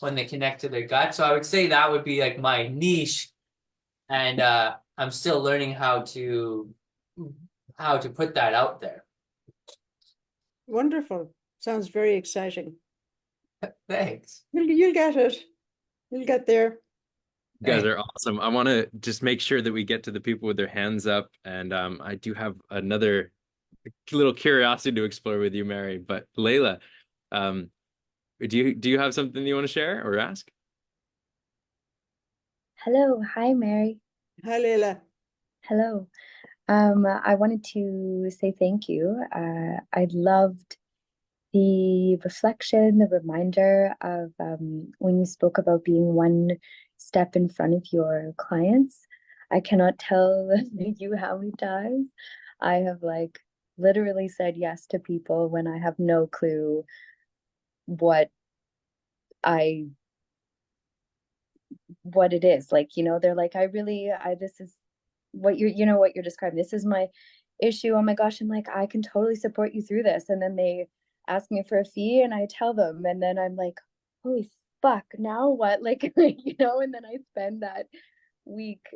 when they connect to their gut. So I would say that would be like my niche, and I'm still learning how to put that out there. Wonderful. Sounds very exciting. Thanks. You'll get it. You'll get there. You guys are awesome. I want to just make sure that we get to the people with their hands up, and I do have another little curiosity to explore with you, Mary. But Layla, do you have something you want to share or ask? Hello, hi Mary. Hi, Layla. Hello. I wanted to say thank you. I loved the reflection, the reminder of when you spoke about being one step in front of your clients. I cannot tell you how many times I have like literally said yes to people when I have no clue what what it is. Like, you know, they're like, this is what what you're describing. This is my issue. Oh my gosh. I'm like, I can totally support you through this. And then they ask me for a fee and I tell them, and then I'm like, holy fuck, now what? Like, you know, and then I spend that week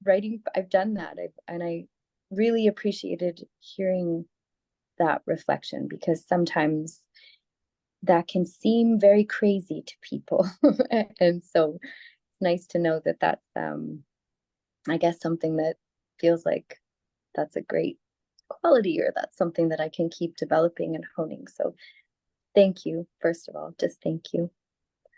writing. I've done that. And I really appreciated hearing that reflection, because sometimes that can seem very crazy to people. And so it's nice to know that that's I guess something that feels like that's a great quality, or that's something that I can keep developing and honing. So thank you, first of all, just thank you.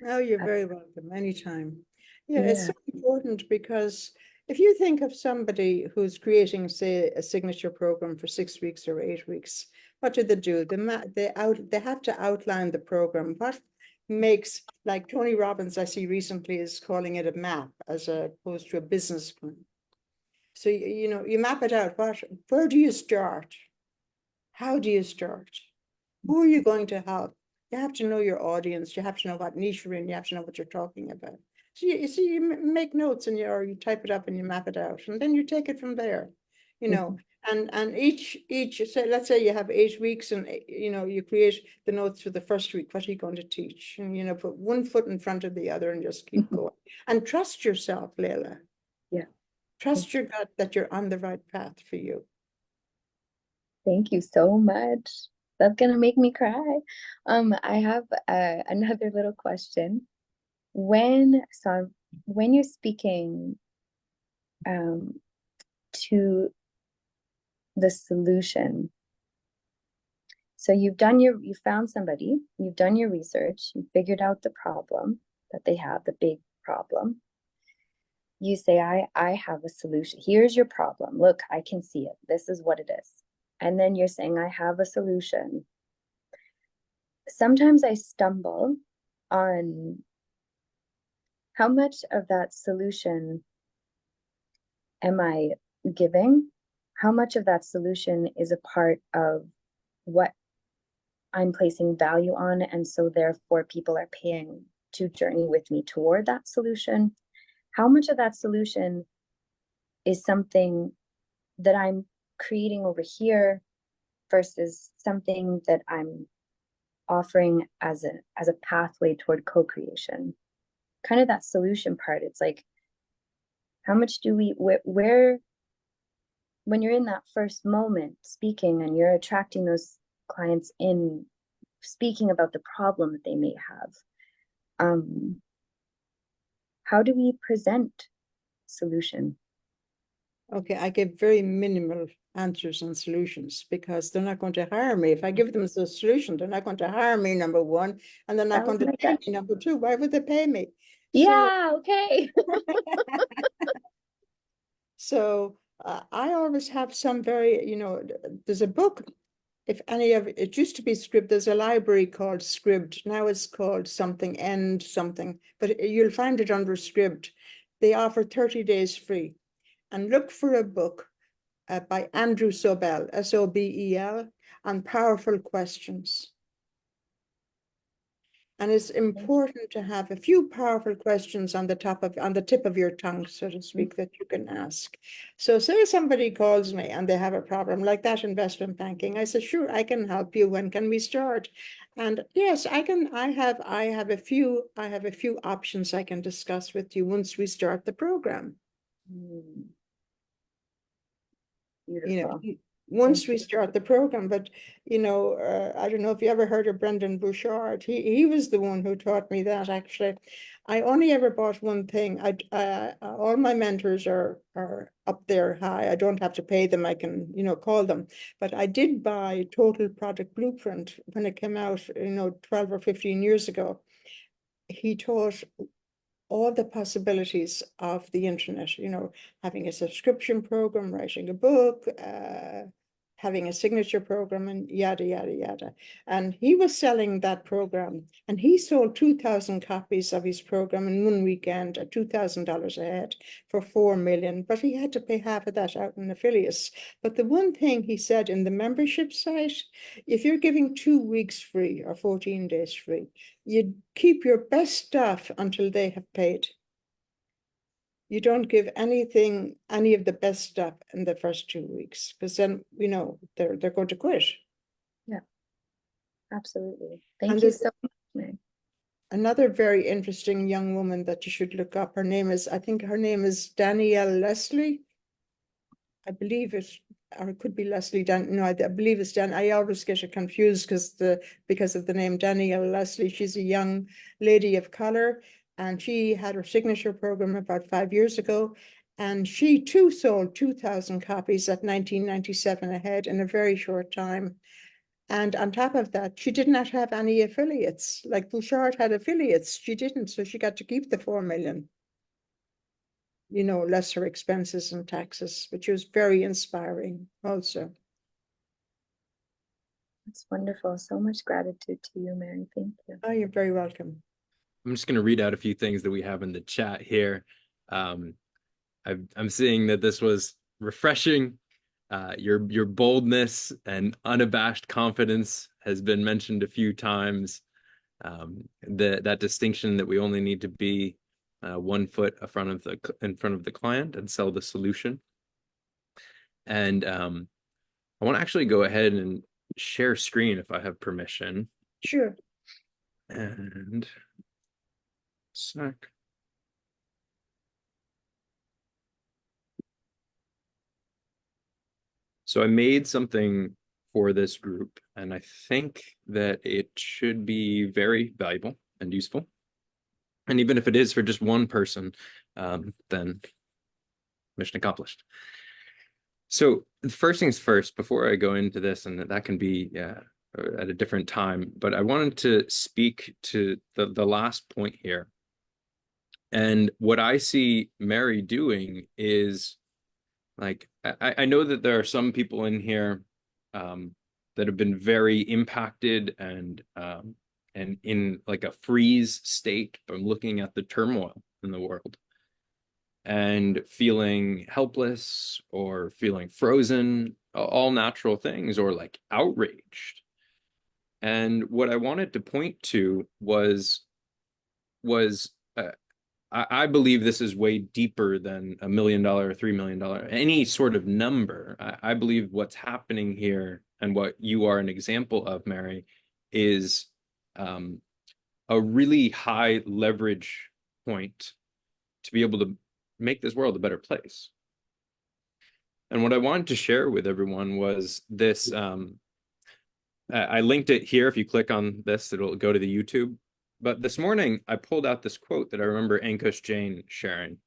Oh, you're very welcome, anytime. Yeah, Yeah. it's so important, because if you think of somebody who's creating, say, a signature program for 6 weeks or 8 weeks, what do? They have to outline the program. What makes, like Tony Robbins, I see recently, is calling it a map as opposed to a business plan. So you know, you map it out. Where do you start? How do you start? Who are you going to help? You have to know your audience. You have to know what niche you're in. You have to know what you're talking about. So you see, you make notes, and you type it up and you map it out, and then you take it from there. You know, and each say, let's say you have 8 weeks, and you know, you create the notes for the first week. What are you going to teach? And you know, put one foot in front of the other and just keep going. And trust yourself, Leila. Yeah. Trust your gut that you're on the right path for you. Thank you so much. That's gonna make me cry. I have another little question. When you're speaking to the solution, so you found somebody, you've done your research, you figured out the problem that they have, the big problem. You say, I have a solution. Here's your problem. Look, I can see it. This is what it is. And then you're saying, I have a solution. Sometimes I stumble on how much of that solution am I giving? How much of that solution is a part of what I'm placing value on? And so therefore people are paying to journey with me toward that solution. How much of that solution is something that I'm creating over here versus something that I'm offering as a pathway toward co-creation? Kind of that solution part. It's like, how much do we, where, when you're in that first moment speaking and you're attracting those clients in, speaking about the problem that they may have, how do we present solution? Okay, I give very minimal answers and solutions, because they're not going to hire me. If I give them the solution, they're not going to hire me, number one, and they're not going to pay me, number two. Why would they pay me? Yeah, okay. So I always have some very, you know, there's a book, if any of it used to be Scribd, there's a library called Scribd. Now it's called something, End something, but you'll find it under Scribd. They offer 30 days free. And look for a book by Andrew Sobel, S-O-B-E-L, on powerful questions. And it's important to have a few powerful questions on the tip of your tongue, so to speak, that you can ask. So say somebody calls me and they have a problem like that investment banking. I said, sure, I can help you. When can we start? And yes, I can. I have a few options I can discuss with you once we start the program. Beautiful. You know, once we start the program. But you know, I don't know if you ever heard of Brendan Bouchard. He was the one who taught me that, actually. I only ever bought one thing. All my mentors are up there high. I don't have to pay them. I can, you know, call them. But I did buy Total Product Blueprint when it came out, you know, 12 or 15 years ago. He taught all the possibilities of the internet, you know, having a subscription program, writing a book, having a signature program and yada, yada, yada. And he was selling that program, and he sold 2,000 copies of his program in one weekend at $2,000 a head for 4 million, but he had to pay half of that out in affiliates. But the one thing he said in the membership site, if you're giving 2 weeks free or 14 days free, you keep your best staff until they have paid. You don't give anything, any of the best stuff in the first 2 weeks, because then, you know, they're going to quit. Absolutely. Thank And you there's so much, Mary. another very interesting young woman that you should look up. Her name is, I think her name is Danielle Leslie. I believe it, or it could be Leslie Dan. No, I believe it's Dan. I always get it confused because of the name Danielle Leslie. She's a young lady of color, and she had her signature program about 5 years ago. And she too sold 2,000 copies at $19.97 a head in a very short time. And on top of that, she did not have any affiliates. Like Bouchard had affiliates, she didn't, so she got to keep the 4 million. You know, less her expenses and taxes, which was very inspiring also. It's wonderful. So much gratitude to you, Mary. Thank you. Oh, you're very welcome. I'm just going to read out a few things that we have in the chat here. I'm seeing that this was refreshing. Your boldness and unabashed confidence has been mentioned a few times. That distinction that we only need to be 1 foot in front of the client and sell the solution. And I want to actually go ahead and share screen if I have permission. Sure. And sec. So I made something for this group, and I think that it should be very valuable and useful. And even if it is for just one person, then mission accomplished. So the first things first, before I go into this, and that can be at a different time, but I wanted to speak to the last point here. And what I see Mary doing is, like, I know that there are some people in here that have been very impacted and in like a freeze state from looking at the turmoil in the world and feeling helpless or feeling frozen, all natural things, or like outraged. And what I wanted to point to was I believe this is way deeper than $1 million or $3 million, any sort of number. I believe what's happening here and what you are an example of, Mary, is a really high leverage point to be able to make this world a better place. And what I wanted to share with everyone was this. I linked it here. If you click on this, it'll go to the YouTube. But this morning, I pulled out this quote that I remember Ankush Jain sharing.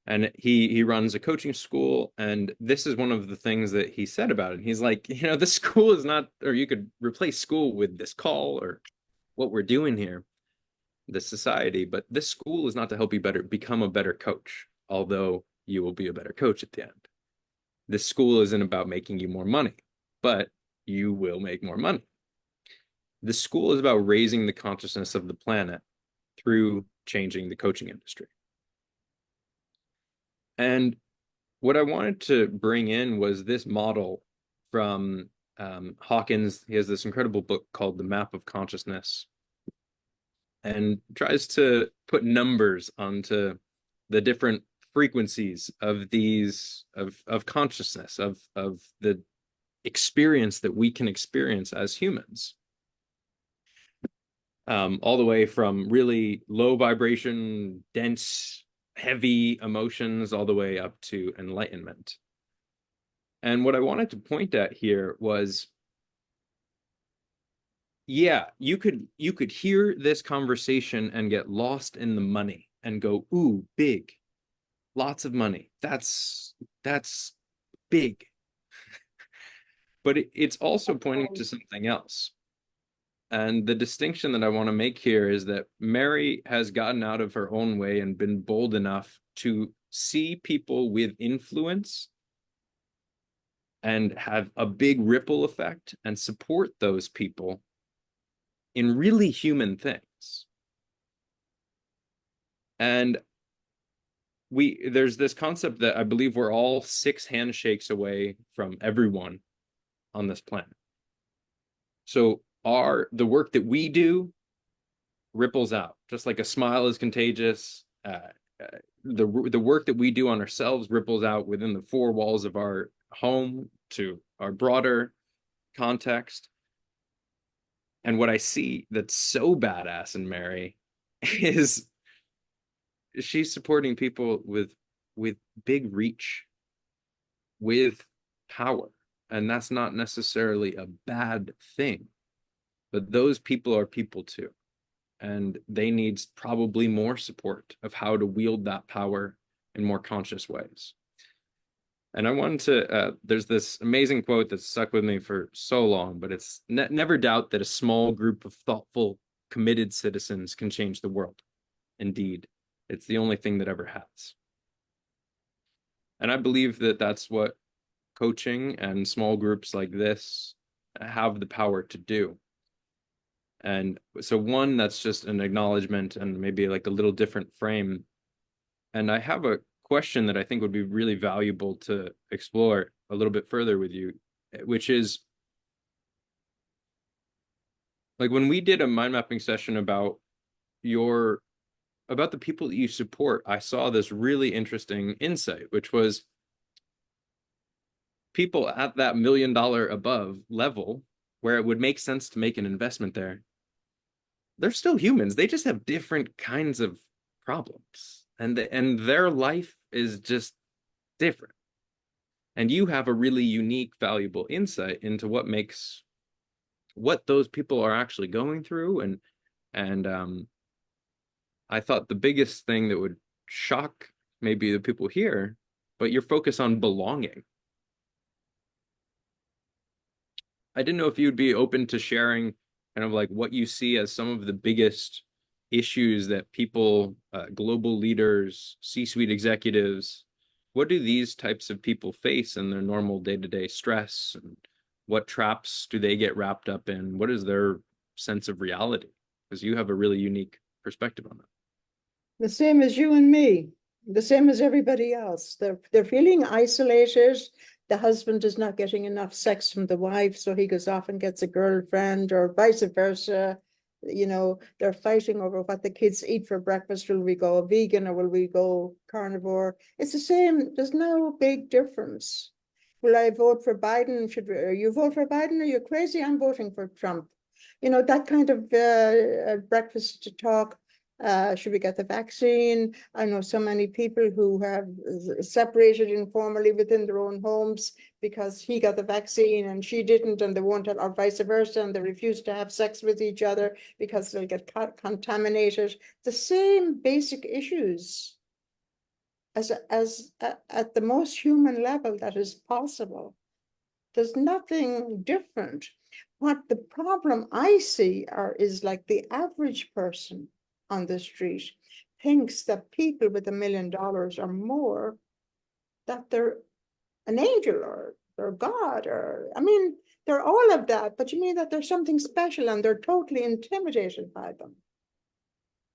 And he runs a coaching school. And this is one of the things that he said about it. He's like, you know, this school is not, or you could replace school with this call or what we're doing here, this society. But this school is not to help you become a better coach, although you will be a better coach at the end. This school isn't about making you more money, but you will make more money. The school is about raising the consciousness of the planet through changing the coaching industry. And what I wanted to bring in was this model from Hawkins. He has this incredible book called The Map of Consciousness, and tries to put numbers onto the different frequencies of these of consciousness, of the experience that we can experience as humans. All the way from really low vibration, dense, heavy emotions, all the way up to enlightenment. And what I wanted to point at here was, yeah, you could hear this conversation and get lost in the money and go, ooh, big, lots of money. That's big. But it's also pointing to something else. And the distinction that I want to make here is that Mary has gotten out of her own way and been bold enough to see people with influence and have a big ripple effect and support those people in really human things. And there's this concept that I believe we're all 6 handshakes away from everyone on this planet. So the work that we do ripples out, just like a smile is contagious. The work that we do on ourselves ripples out within the 4 walls of our home to our broader context. And what I see that's so badass in Mary is she's supporting people with big reach, with power. And that's not necessarily a bad thing, but those people are people too. And they need probably more support of how to wield that power in more conscious ways. And I wanted to, there's this amazing quote that's stuck with me for so long, but it's never doubt that a small group of thoughtful, committed citizens can change the world. Indeed, it's the only thing that ever has. And I believe that that's what coaching and small groups like this have the power to do. And so one, that's just an acknowledgement and maybe like a little different frame. And I have a question that I think would be really valuable to explore a little bit further with you, which is, like, when we did a mind mapping session about the people that you support, I saw this really interesting insight, which was people at that $1 million above level where it would make sense to make an investment there. They're still humans. They just have different kinds of problems, and their life is just different. And you have a really unique, valuable insight into what those people are actually going through. And I thought the biggest thing that would shock maybe the people here, but your focus on belonging. I didn't know if you'd be open to sharing kind of like what you see as some of the biggest issues that people, global leaders, C-suite executives, what do these types of people face in their normal day-to-day stress? And what traps do they get wrapped up in? What is their sense of reality? Because you have a really unique perspective on that. The same as you and me, the same as everybody else. They're feeling isolated. The husband is not getting enough sex from the wife, so he goes off and gets a girlfriend, or vice versa. You know, they're fighting over what the kids eat for breakfast. Will we go vegan or will we go carnivore? It's the same. There's no big difference. Will I vote for Biden? Are you vote for Biden? Are you crazy? I'm voting for Trump. You know, that kind of breakfast talk. Should we get the vaccine? I know so many people who have separated informally within their own homes because he got the vaccine and she didn't, and they won't, or vice versa, and they refuse to have sex with each other because they'll get contaminated. The same basic issues as at the most human level that is possible. There's nothing different. What the problem I see is like the average person on the street thinks that people with $1 million or more, that they're an angel or they're God, or I mean, they're all of that, but you mean that there's something special and they're totally intimidated by them.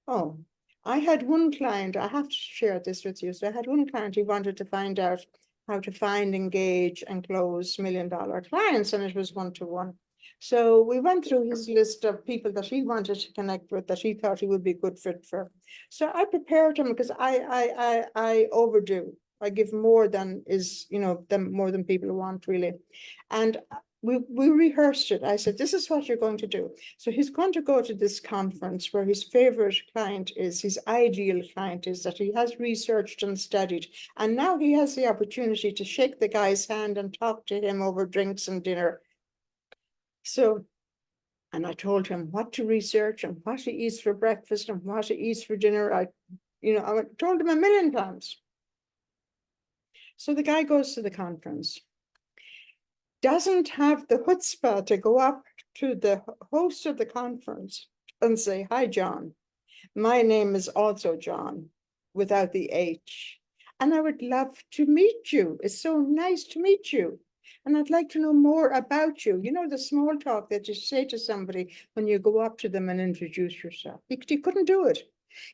Oh, I had one client, I have to share this with you. So I had one client, he wanted to find out how to find, engage, and close $1 million clients, and it was one-to-one. So we went through his list of people that he wanted to connect with, that he thought he would be a good fit for. So I prepared him because I overdo. I give more than is, you know, more than people want, really. And we rehearsed it. I said, this is what you're going to do. So he's going to go to this conference where his favorite client is, his ideal client is, that he has researched and studied. And now he has the opportunity to shake the guy's hand and talk to him over drinks and dinner. So, and I told him what to research and what he eats for breakfast and what he eats for dinner. I told him 1 million times. So the guy goes to the conference, doesn't have the chutzpah to go up to the host of the conference and say, hi, John. My name is also John, without the H. And I would love to meet you. It's so nice to meet you. And I'd like to know more about you. You know, the small talk that you say to somebody when you go up to them and introduce yourself. He couldn't do it.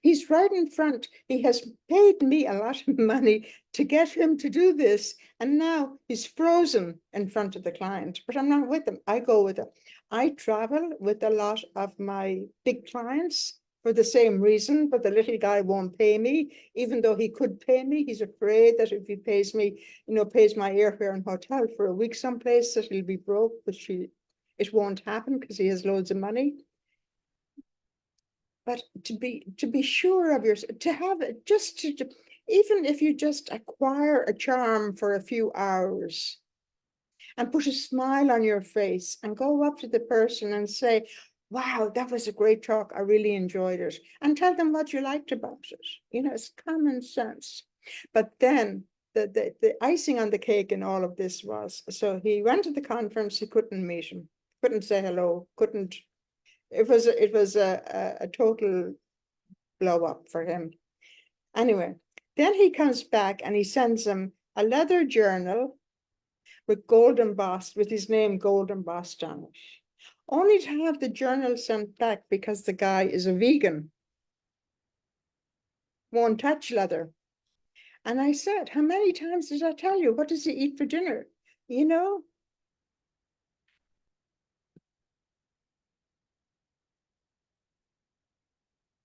He's right in front. He has paid me a lot of money to get him to do this. And now he's frozen in front of the client, but I'm not with him. I go with him. I travel with a lot of my big clients for the same reason, but the little guy won't pay me, even though he could pay me. He's afraid that if he pays me, pays my airfare and hotel for a week someplace, that he'll be broke, which it won't happen because he has loads of money. But to be sure of yourself, to have it, even if you just acquire a charm for a few hours and put a smile on your face and go up to the person and say, wow, that was a great talk. I really enjoyed it. And tell them what you liked about it. It's common sense. But then the icing on the cake in all of this was, so he went to the conference, he couldn't meet him, couldn't say hello, couldn't. It was a total blow up for him. Anyway, then he comes back and he sends him a leather journal with gold embossed, with his name gold embossed on it, only to have the journal sent back because the guy is a vegan, won't touch leather. And I said, how many times did I tell you? What does he eat for dinner?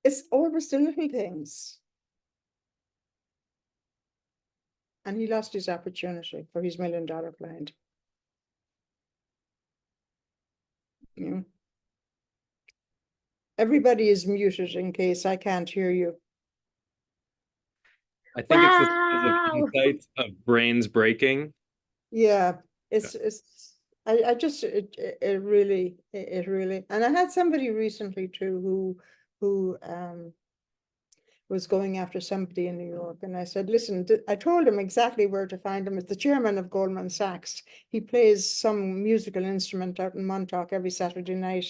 It's always the little things. And he lost his opportunity for his $1 million client. Everybody is muted in case I can't hear you. I think it's the Wow. insights of brains breaking. Yeah, it really, and I had somebody recently too who was going after somebody in New York, and I said, listen, I told him exactly where to find him. It's the chairman of Goldman Sachs. He plays some musical instrument out in Montauk every Saturday night.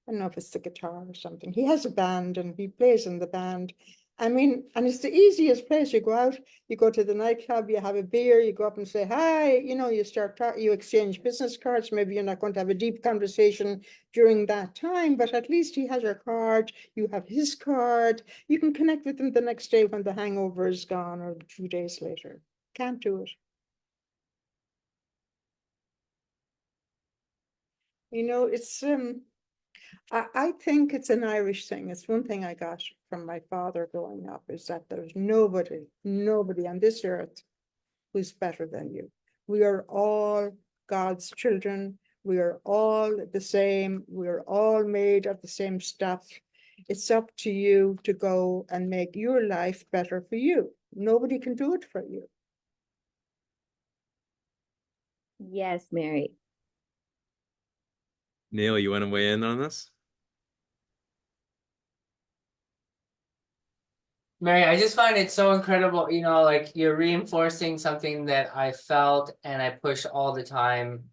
I don't know if it's the guitar or something. He has a band and he plays in the band. I mean, and it's the easiest place. You go out, you go to the nightclub, you have a beer, you go up and say hi, you start talking, you exchange business cards. Maybe you're not going to have a deep conversation during that time, but at least he has your card, you have his card, you can connect with him the next day when the hangover is gone or 2 days later. Can't do it. It's I think it's an Irish thing. It's one thing I got from my father growing up, is that there's nobody on this earth who's better than you. We are all God's children. We are all the same. We are all made of the same stuff. It's up to you to go and make your life better for you. Nobody can do it for you. Yes, Mary. Neil, you want to weigh in on this? Mary, I just find it so incredible, like you're reinforcing something that I felt and I push all the time.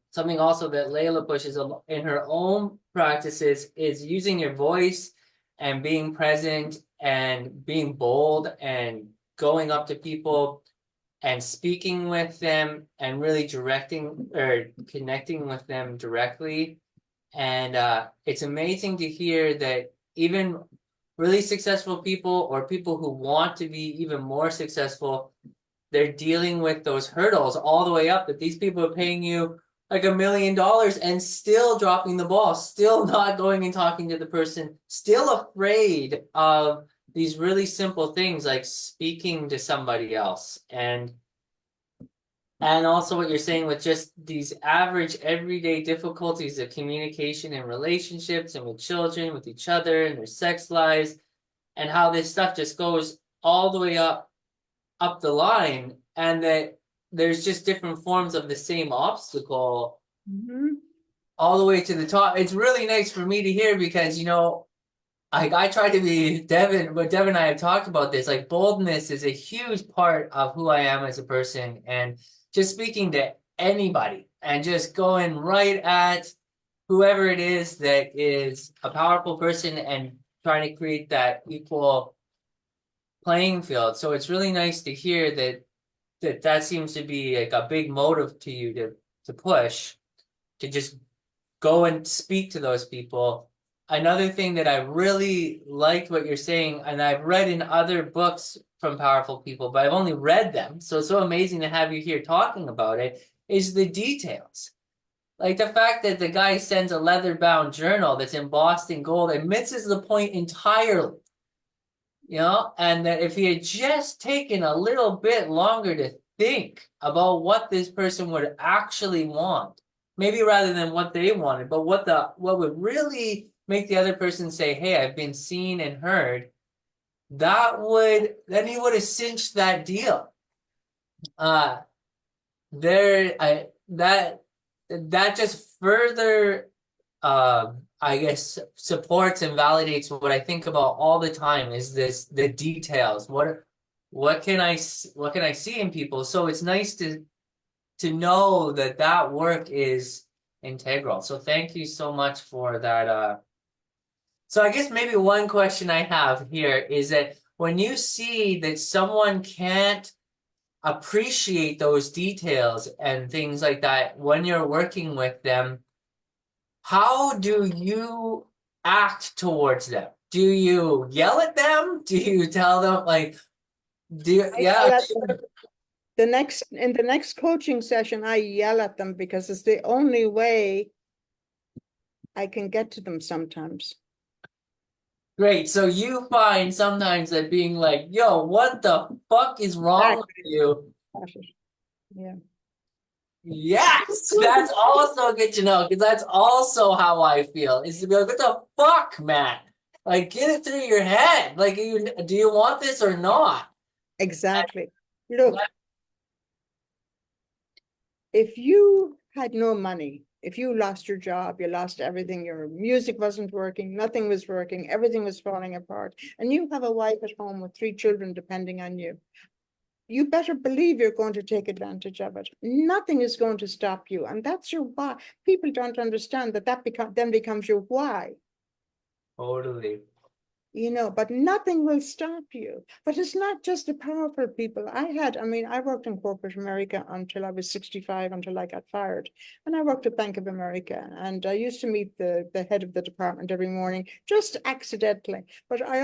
Something also that Layla pushes in her own practices is using your voice and being present and being bold and going up to people and speaking with them and really directing or connecting with them directly. And it's amazing to hear that even really successful people or people who want to be even more successful, they're dealing with those hurdles all the way up, that these people are paying you like $1 million and still dropping the ball, still not going and talking to the person, still afraid of these really simple things like speaking to somebody else. And also what you're saying with just these average everyday difficulties of communication and relationships and with children, with each other and their sex lives, and how this stuff just goes all the way up the line, and that there's just different forms of the same obstacle all the way to the top. It's really nice for me to hear because, I try to be Devin, but Devin and I have talked about this. Like, boldness is a huge part of who I am as a person, and just speaking to anybody and just going right at whoever it is that is a powerful person and trying to create that equal playing field. So it's really nice to hear that that seems to be like a big motive to you to push, to just go and speak to those people. Another thing that I really liked what you're saying, and I've read in other books from powerful people, but I've only read them, so it's so amazing to have you here talking about it, is the details. Like the fact that the guy sends a leather-bound journal that's embossed in gold and misses the point entirely. You know, and that if he had just taken a little bit longer to think about what this person would actually want, maybe rather than what they wanted, but what would really make the other person say, "Hey, I've been seen and heard," then he would have cinched that deal. There, that just further I guess supports and validates what I think about all the time is the details. What can I see in people? So it's nice to know that work is integral. So thank you so much for that. So I guess maybe one question I have here is that when you see that someone can't appreciate those details and things like that when you're working with them, how do you act towards them? Do you yell at them? Do you tell them like, I in the next coaching session, I yell at them because it's the only way I can get to them sometimes. great. So you find sometimes that being like, yo, what the fuck is wrong with you? Yeah. Yes, that's also good to know because that's also how I feel. Is to be like, what the fuck, man? Like, get it through your head. Like, do you want this or not? Exactly. Look, if you had no money, if you lost your job, you lost everything, your music wasn't working, nothing was working, everything was falling apart, and you have a wife at home with 3 children depending on you, you better believe you're going to take advantage of it. Nothing is going to stop you. And that's your why. People don't understand that then becomes your why. Totally. You know, but nothing will stop you. But it's not just the powerful people. I worked in corporate America until I was 65, until I got fired. And I worked at Bank of America. And I used to meet the head of the department every morning, just accidentally. But I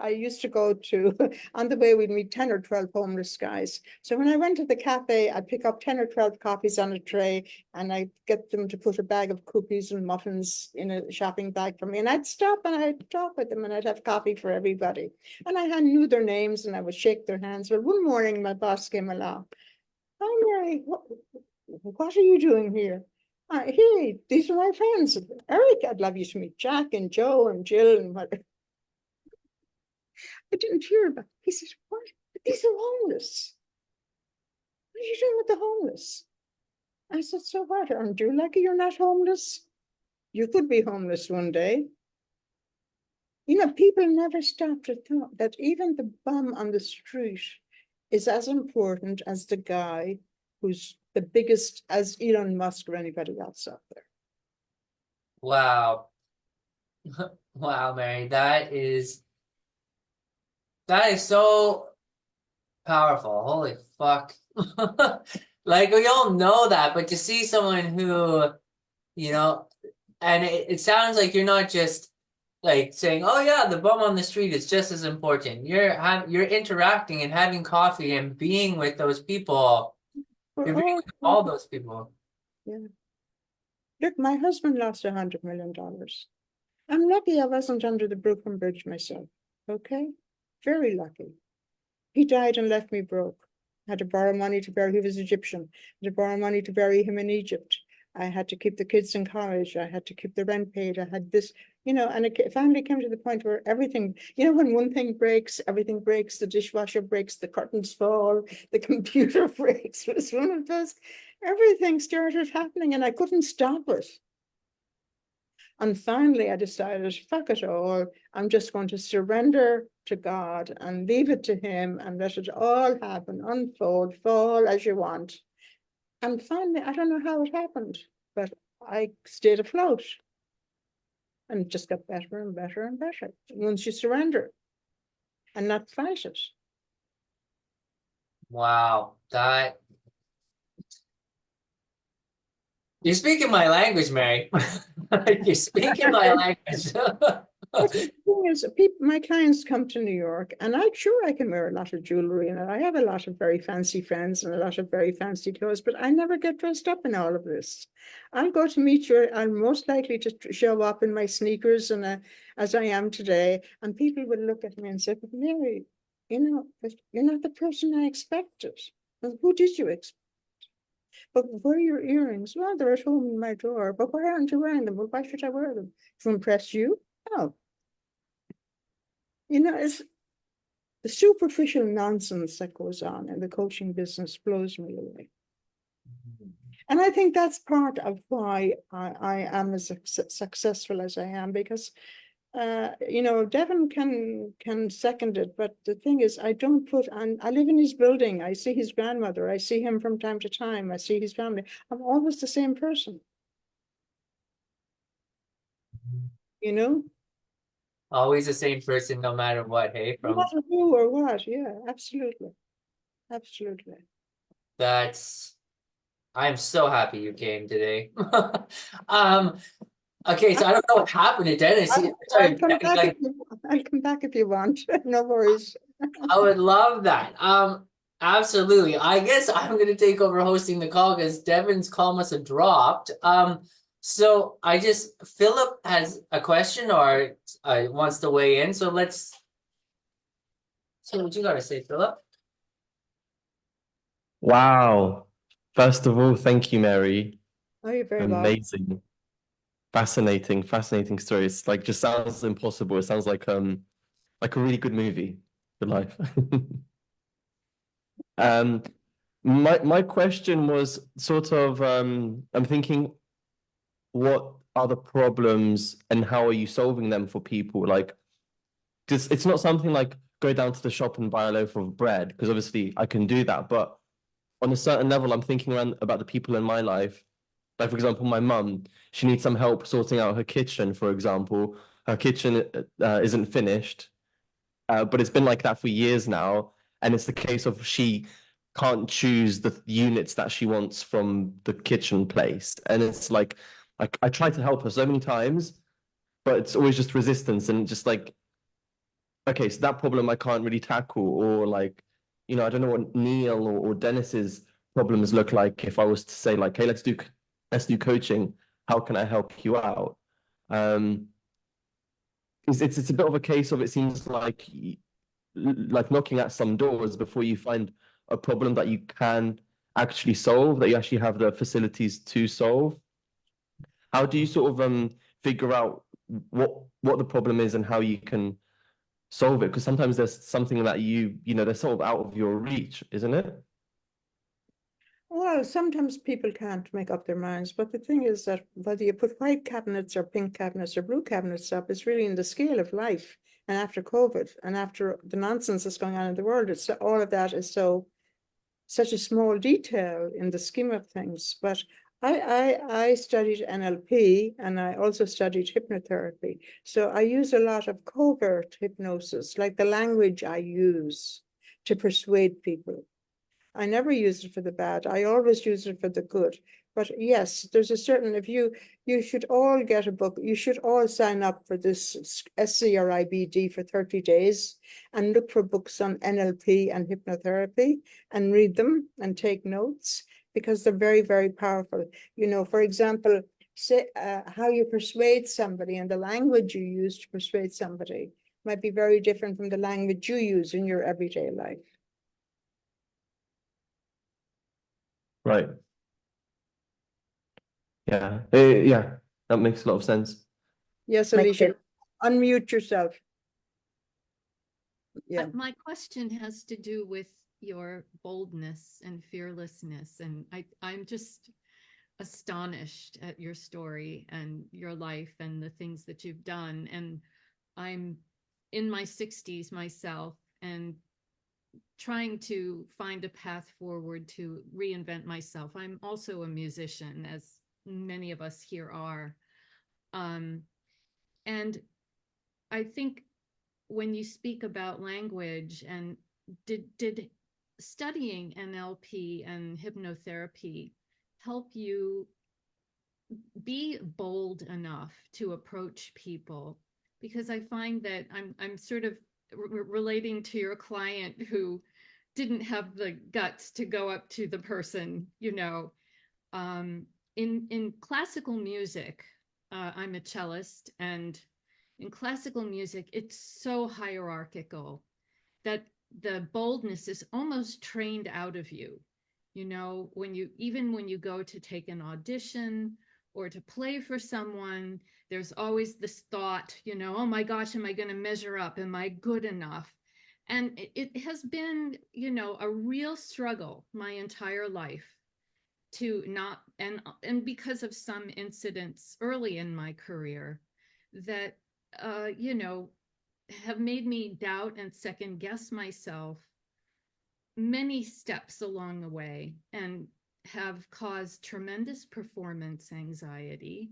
used to go to, on the way, we'd meet 10 or 12 homeless guys. So when I went to the cafe, I'd pick up 10 or 12 coffees on a tray, and I'd get them to put a bag of cookies and muffins in a shopping bag for me. And I'd stop and I'd talk with them, and I'd have coffee for everybody. And I knew their names and I would shake their hands. Well, one morning my boss came along. "Hi, Mary, what are you doing here?" "Hey, these are my friends. Eric, I'd love you to meet Jack and Joe and Jill and what." I didn't hear about it. He said, "What? These are homeless. What are you doing with the homeless?" I said, "So what? Aren't you lucky you're not homeless? You could be homeless one day." You know, people never stop to think that even the bum on the street is as important as the guy who's the biggest as Elon Musk or anybody else out there. Wow. Wow, Mary, that is so powerful. Holy fuck. Like we all know that, but to see someone who, you know, and it sounds like you're not just like saying, "Oh yeah, the bum on the street is just as important." You're interacting and having coffee and being with those people. You're being with all those people. Yeah. Look, my husband lost $100 million. I'm lucky I wasn't under the Brooklyn Bridge myself. Okay? Very lucky. He died and left me broke. I had to borrow money to bury, he was Egyptian. I had to borrow money to bury him in Egypt. I had to keep the kids in college. I had to keep the rent paid. I had this, you know, and it finally came to the point where everything, you know, when one thing breaks, everything breaks, the dishwasher breaks, the curtains fall, the computer breaks. It was one of those, everything started happening and I couldn't stop it. And finally, I decided, fuck it all. I'm just going to surrender to God and leave it to Him and let it all happen, unfold, fall as you want. And finally, I don't know how it happened, but I stayed afloat and it just got better and better and better once you surrender and not fight it. Wow, that you're speaking my language, Mary. You're speaking my language. But the thing is, people, my clients come to New York, and I'm sure I can wear a lot of jewelry, and I have a lot of very fancy friends and a lot of very fancy clothes, but I never get dressed up in all of this. I'll go to meet you. I'm most likely to show up in my sneakers and as I am today, and people will look at me and say, "But Mary, you're not the person I expected. Well, who did you expect? But where are your earrings? Well, they're at home in my drawer. But why aren't you wearing them? Well, why should I wear them? To impress you? No. It's the superficial nonsense that goes on in the coaching business blows me away. And I think that's part of why I am as successful as I am, because Devin can second it, but the thing is, I don't put on. I live in his building. I see his grandmother. I see him from time to time. I see his family. I'm always the same person. You know, Always the same person, no matter what. Hey, no from matter who or what. Yeah, absolutely, absolutely. that's. I'm so happy you came today. um. Okay, so I don't know what happened to Dennis. He I'll started come back like, I'll come back if you want. No worries. I would love that. Absolutely. I guess I'm gonna take over hosting the call because Devin's call must have dropped. So I just Philip has a question or wants to weigh in. So let's see what you gotta say, Philip. Wow. First of all, thank you, Mary. Oh, you're very welcome. Amazing. Fascinating story. It's like just sounds impossible. It sounds like a really good movie. Good life. Um my question was sort of I'm thinking what are the problems and how are you solving them for people? Like just it's not something like go down to the shop and buy a loaf of bread, because obviously I can do that, but on a certain level, I'm thinking around about the people in my life. Like, for example, my mum, she needs some help sorting out her kitchen, for example. Her kitchen isn't finished, but it's been like that for years now. And it's the case of she can't choose the units that she wants from the kitchen place. And it's like, I tried to help her so many times, but it's always just resistance and just like, okay, so that problem I can't really tackle, or like, I don't know what Neil or Dennis's problems look like if I was to say like, hey, let's do coaching. How can I help you out? Um, it's a bit of a case of it seems like knocking at some doors before you find a problem that you can actually solve, that you actually have the facilities to solve. How do you sort of figure out what the problem is and how you can solve it? Because sometimes there's something that they're sort of out of your reach, isn't it? Well, sometimes people can't make up their minds, but the thing is that whether you put white cabinets or pink cabinets or blue cabinets up, it's really in the scale of life. And after COVID and after the nonsense that's going on in the world, it's all of that is such a small detail in the scheme of things. But I studied NLP and I also studied hypnotherapy. So I use a lot of covert hypnosis, like the language I use to persuade people. I never use it for the bad. I always use it for the good. But yes, there's a certain, if you should all get a book, you should all sign up for this SCRIBD for 30 days and look for books on NLP and hypnotherapy and read them and take notes, because they're very, very powerful. For example, say how you persuade somebody and the language you use to persuade somebody might be very different from the language you use in your everyday life. Right. Yeah. Yeah. That makes a lot of sense. Yes, Like Alicia, unmute yourself. Yeah. My question has to do with your boldness and fearlessness, and I'm just astonished at your story and your life and the things that you've done. And I'm in my 60s myself and trying to find a path forward to reinvent myself. I'm also a musician, as many of us here are. And I think when you speak about language, and did studying NLP and hypnotherapy help you be bold enough to approach people? Because I find that I'm sort of relating to your client who didn't have the guts to go up to the person, you know. In classical music, I'm a cellist, and in classical music, it's so hierarchical that the boldness is almost trained out of you. You know, even when you go to take an audition or to play for someone, there's always this thought, you know, oh my gosh, am I going to measure up? Am I good enough? And it has been, you know, a real struggle my entire life to not, and because of some incidents early in my career that, you know, have made me doubt and second guess myself many steps along the way, and have caused tremendous performance anxiety.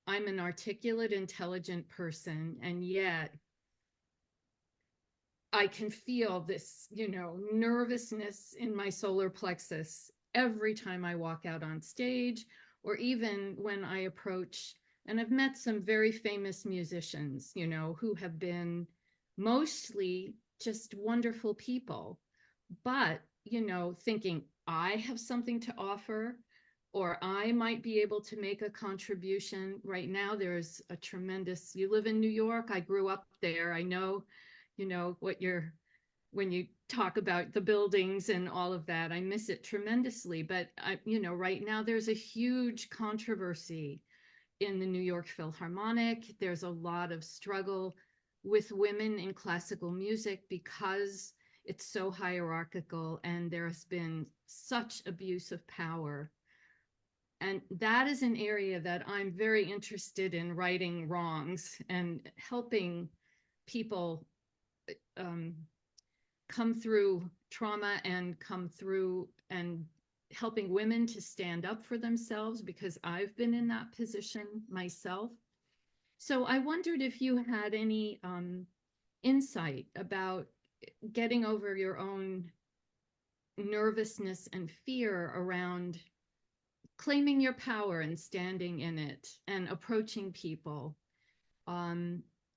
I'm an articulate, intelligent person, and yet I can feel this, you know, nervousness in my solar plexus every time I walk out on stage, or even when I approach, and I've met some very famous musicians, you know, who have been mostly just wonderful people, but, you know, thinking I have something to offer, or I might be able to make a contribution. Right now, there's a tremendous, you live in New York, I grew up there, I know, you know, what you're, when you talk about the buildings and all of that, I miss it tremendously. But you know, right now there's a huge controversy in the New York Philharmonic. There's a lot of struggle with women in classical music because it's so hierarchical, and there has been such abuse of power. And that is an area that I'm very interested in righting wrongs and helping people come through trauma and come through, and helping women to stand up for themselves, because I've been in that position myself. So I wondered if you had any insight about getting over your own nervousness and fear around claiming your power and standing in it and approaching people.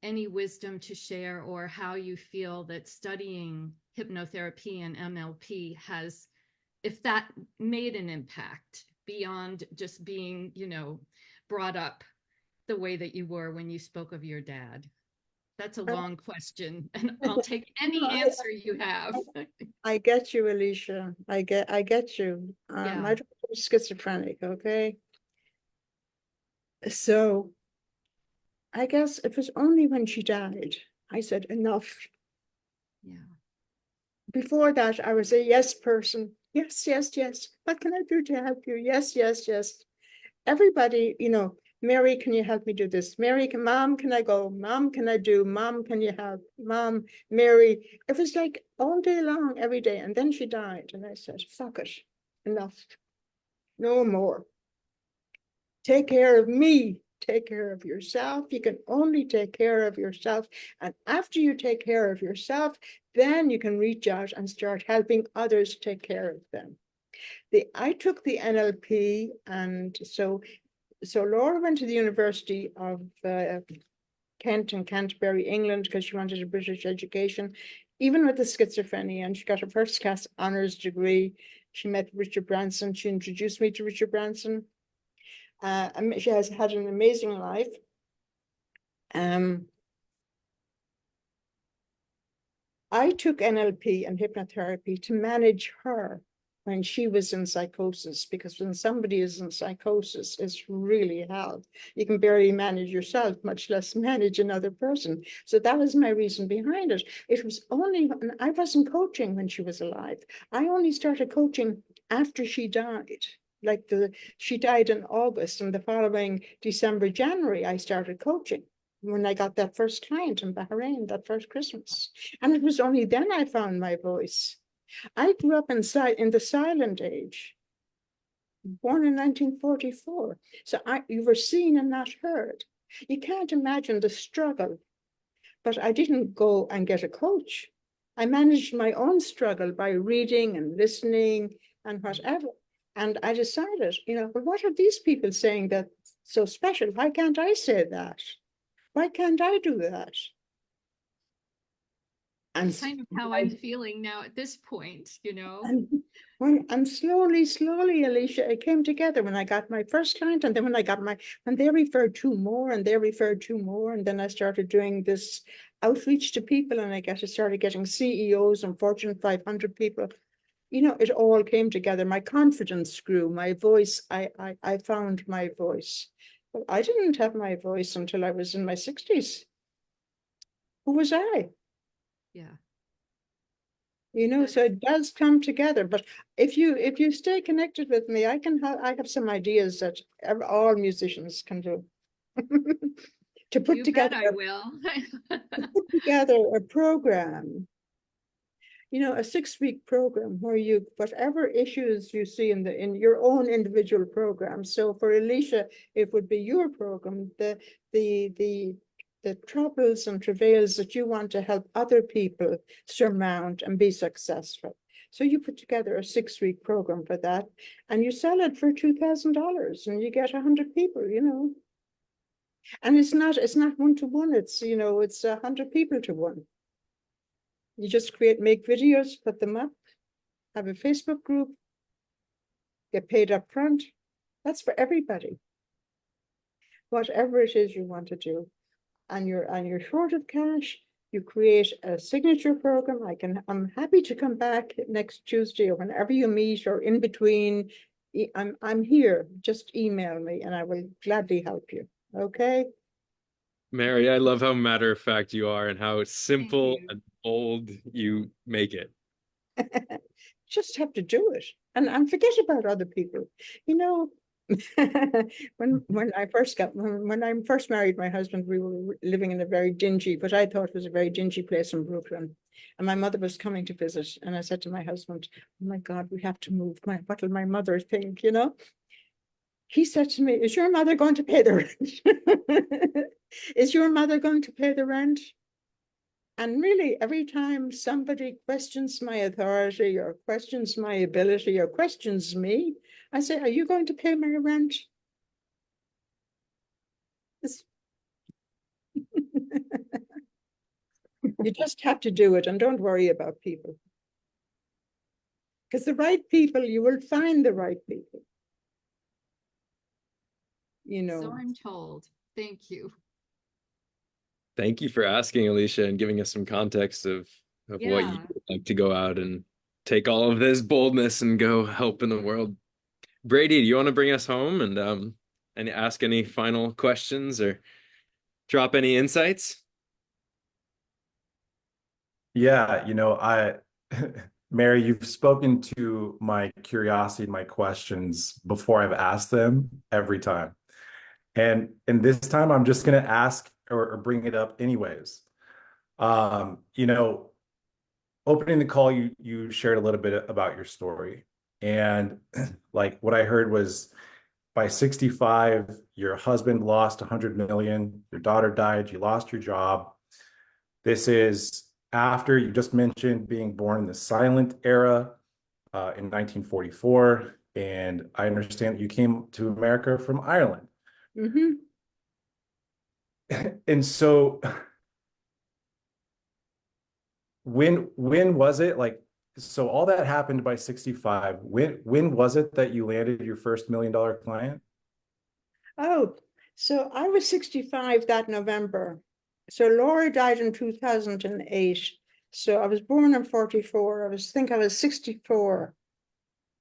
Any wisdom to share, or how you feel that studying hypnotherapy and NLP has, if that made an impact beyond just being, you know, brought up the way that you were when you spoke of your dad. That's a long question, and I'll take any answer you have. I get you, Alicia. I get you. Yeah. I don't do schizophrenic, okay? So I guess it was only when she died, I said, enough. Yeah. Before that, I was a yes person. Yes, yes, yes. What can I do to help you? Yes, yes, yes. Everybody, you know, Mary, can you help me do this? Mary, Mom, can I go? Mom, can I do? Mom, can you help? Mom, Mary. It was like all day long, every day. And then she died. And I said, fuck it. Enough. No more. Take care of me. Take care of yourself. You can only take care of yourself. And after you take care of yourself, then you can reach out and start helping others take care of them. I took the NLP, and so Laura went to the University of Kent in Canterbury, England, because she wanted a British education, even with the schizophrenia, and she got her first class honors degree. She met Richard Branson. She introduced me to Richard Branson. She has had an amazing life. I took NLP and hypnotherapy to manage her when she was in psychosis, because when somebody is in psychosis, it's really hell. You can barely manage yourself, much less manage another person. So that was my reason behind it. It was only, I wasn't coaching when she was alive. I only started coaching after she died. Like she died in August, and the following December, January, I started coaching when I got that first client in Bahrain, that first Christmas. And it was only then I found my voice. I grew up in the silent age, born in 1944. So you were seen and not heard. You can't imagine the struggle. But I didn't go and get a coach. I managed my own struggle by reading and listening and whatever. And I decided, well, what are these people saying that's so special? Why can't I say that? Why can't I do that? And That's kind of how I'm feeling now at this point, and slowly, Alicia, it came together when I got my first client, and then when they referred to more, and they referred to more, and then I started doing this outreach to people, and I started getting CEOs and Fortune 500 people. It all came together. My confidence grew. My voice, I found my voice. But I didn't have my voice until I was in my 60s. Who was I? Yeah. So it does come together. But if you stay connected with me, I have some ideas that all musicians can do. To put You together bet I will. a program, a 6-week program where whatever issues you see in your own individual program. So for Alicia, it would be your program, the troubles and travails that you want to help other people surmount and be successful. So you put together a 6-week program for that, and you sell it for $2,000, and you get 100 people. And it's not 1-to-1. It's 100 people to one. You just make videos, put them up, have a Facebook group, get paid up front. That's for everybody. Whatever it is you want to do. And you're short of cash, you create a signature program. I'm happy to come back next Tuesday or whenever you meet, or in between. I'm here. Just email me and I will gladly help you. Okay? Mary, I love how matter of fact you are and how simple you. and bold you make it. Just have to do it and forget about other people. When I first married my husband, we were living in a very dingy, what I thought was a very dingy place in Brooklyn. And my mother was coming to visit. And I said to my husband, oh my God, we have to move. What will my mother think, He said to me, is your mother going to pay the rent? Is your mother going to pay the rent? And really, every time somebody questions my authority or questions my ability or questions me, I say, are you going to pay my rent? You just have to do it and don't worry about people. Because the right people, you will find the right people. So I'm told. Thank you. Thank you for asking, Alicia, and giving us some context of what you Yeah. would like to go out and take all of this boldness and go help in the world. Brady, do you want to bring us home and ask any final questions or drop any insights? Yeah, Mary, you've spoken to my curiosity, my questions before I've asked them every time. And this time I'm just going to ask or bring it up anyways. Opening the call, you shared a little bit about your story. And like what I heard was by 65, your husband lost 100 million, your daughter died, you lost your job. This is after you just mentioned being born in the silent era in 1944. And I understand that you came to America from Ireland. Mm-hmm. And so when was it so all that happened by 65? When was it that you landed your first $1 million client? Oh, so I was 65 that November. So Laura died in 2008. So I was born in 44. I think I was 64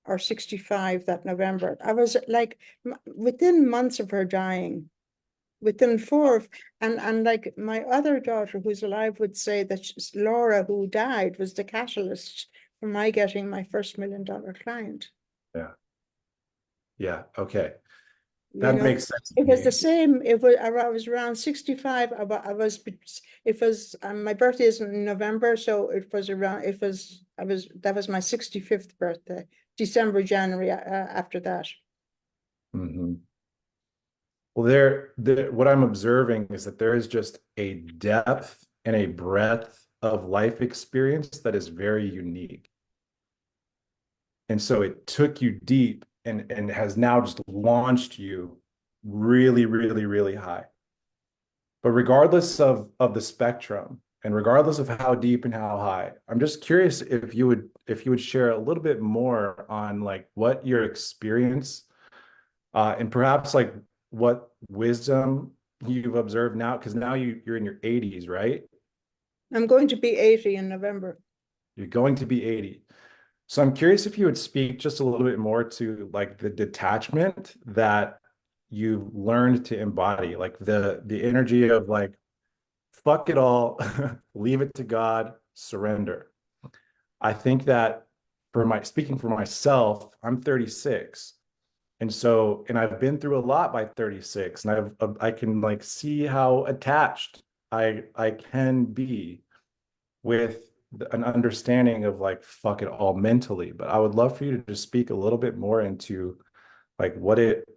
or 65 that November. I was like within months of her dying, within 4. And like my other daughter who's alive would say that Laura, who died, was the catalyst for my getting my first $1 million client. Yeah. Okay. That makes sense to It was me. the same. I was around 65. My birthday is in November, so that was my 65th birthday, December, January, after that. Mm-hmm. Well, what I'm observing is that there is just a depth and a breadth of life experience that is very unique. And so it took you deep and has now just launched you really, really, really high. But regardless of the spectrum, and regardless of how deep and how high, I'm just curious if you would share a little bit more on like what your experience and perhaps like what wisdom you've observed now, because now you're in your 80s, right? I'm going to be 80 in November. You're going to be 80. So I'm curious if you would speak just a little bit more to like the detachment that you've learned to embody, like the energy of like, fuck it all, leave it to God, surrender. I think that speaking for myself, I'm 36. And I've been through a lot by 36, and I can like see how attached I can be with an understanding of like fuck it all mentally. But I would love for you to just speak a little bit more into like what it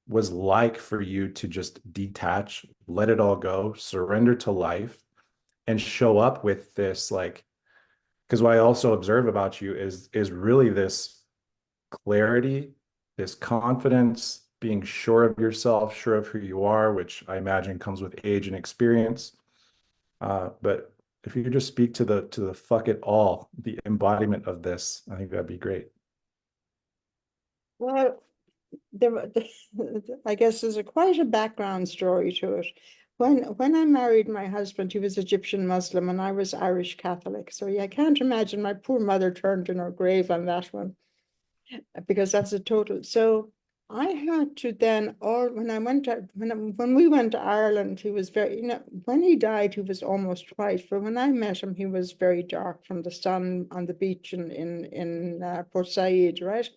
was like for you to just detach, let it all go, surrender to life, and show up with this like, because what I also observe about you is really this clarity, this confidence, being sure of yourself, sure of who you are, which I imagine comes with age and experience. But if you could just speak to the fuck it all, the embodiment of this, I think that'd be great. Well, I guess there's quite a background story to it. When I married my husband, he was Egyptian Muslim and I was Irish Catholic. So yeah, I can't imagine my poor mother turned in her grave on that one, because that's a total. So I had to then, all when I went to when we went to Ireland, he was very, when he died, he was almost white. But when I met him, he was very dark from the sun on the beach in Port Said, right?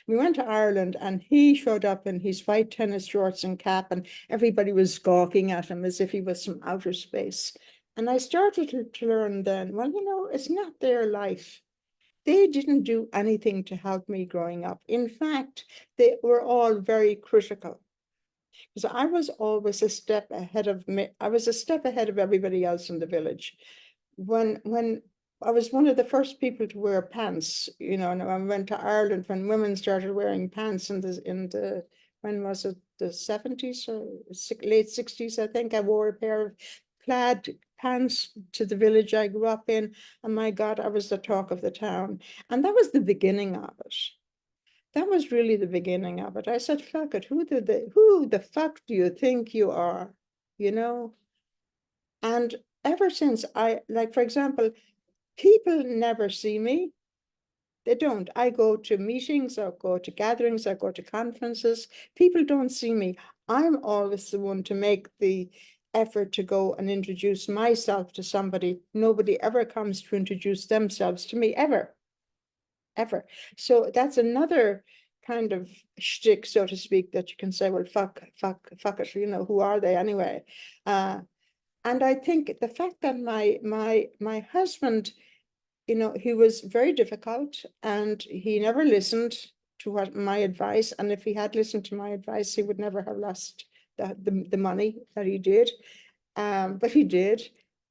We went to Ireland and he showed up in his white tennis shorts and cap, and everybody was gawking at him as if he was from outer space. And I started to learn then, well, it's not their life. They didn't do anything to help me growing up. In fact, they were all very critical, because I was always a step ahead of me. I was a step ahead of everybody else in the village. When I was one of the first people to wear pants, and I went to Ireland when women started wearing pants in the when was it, the 70s or late 60s, I think. I wore a pair of plaid pants to the village I grew up in, and my God, I was the talk of the town. And that was the beginning of it. That was really the beginning of it. I said, fuck it, who the fuck do you think you are? And ever since like, for example, people never see me. They don't. I go to meetings, I go to gatherings, I go to conferences. People don't see me. I'm always the one to make the effort to go and introduce myself to somebody. Nobody ever comes to introduce themselves to me, ever, ever. So that's another kind of shtick, so to speak, that you can say, well, fuck it, who are they anyway? And I think the fact that my husband, he was very difficult and he never listened to my advice. And if he had listened to my advice, he would never have lost the money that he did. But he did.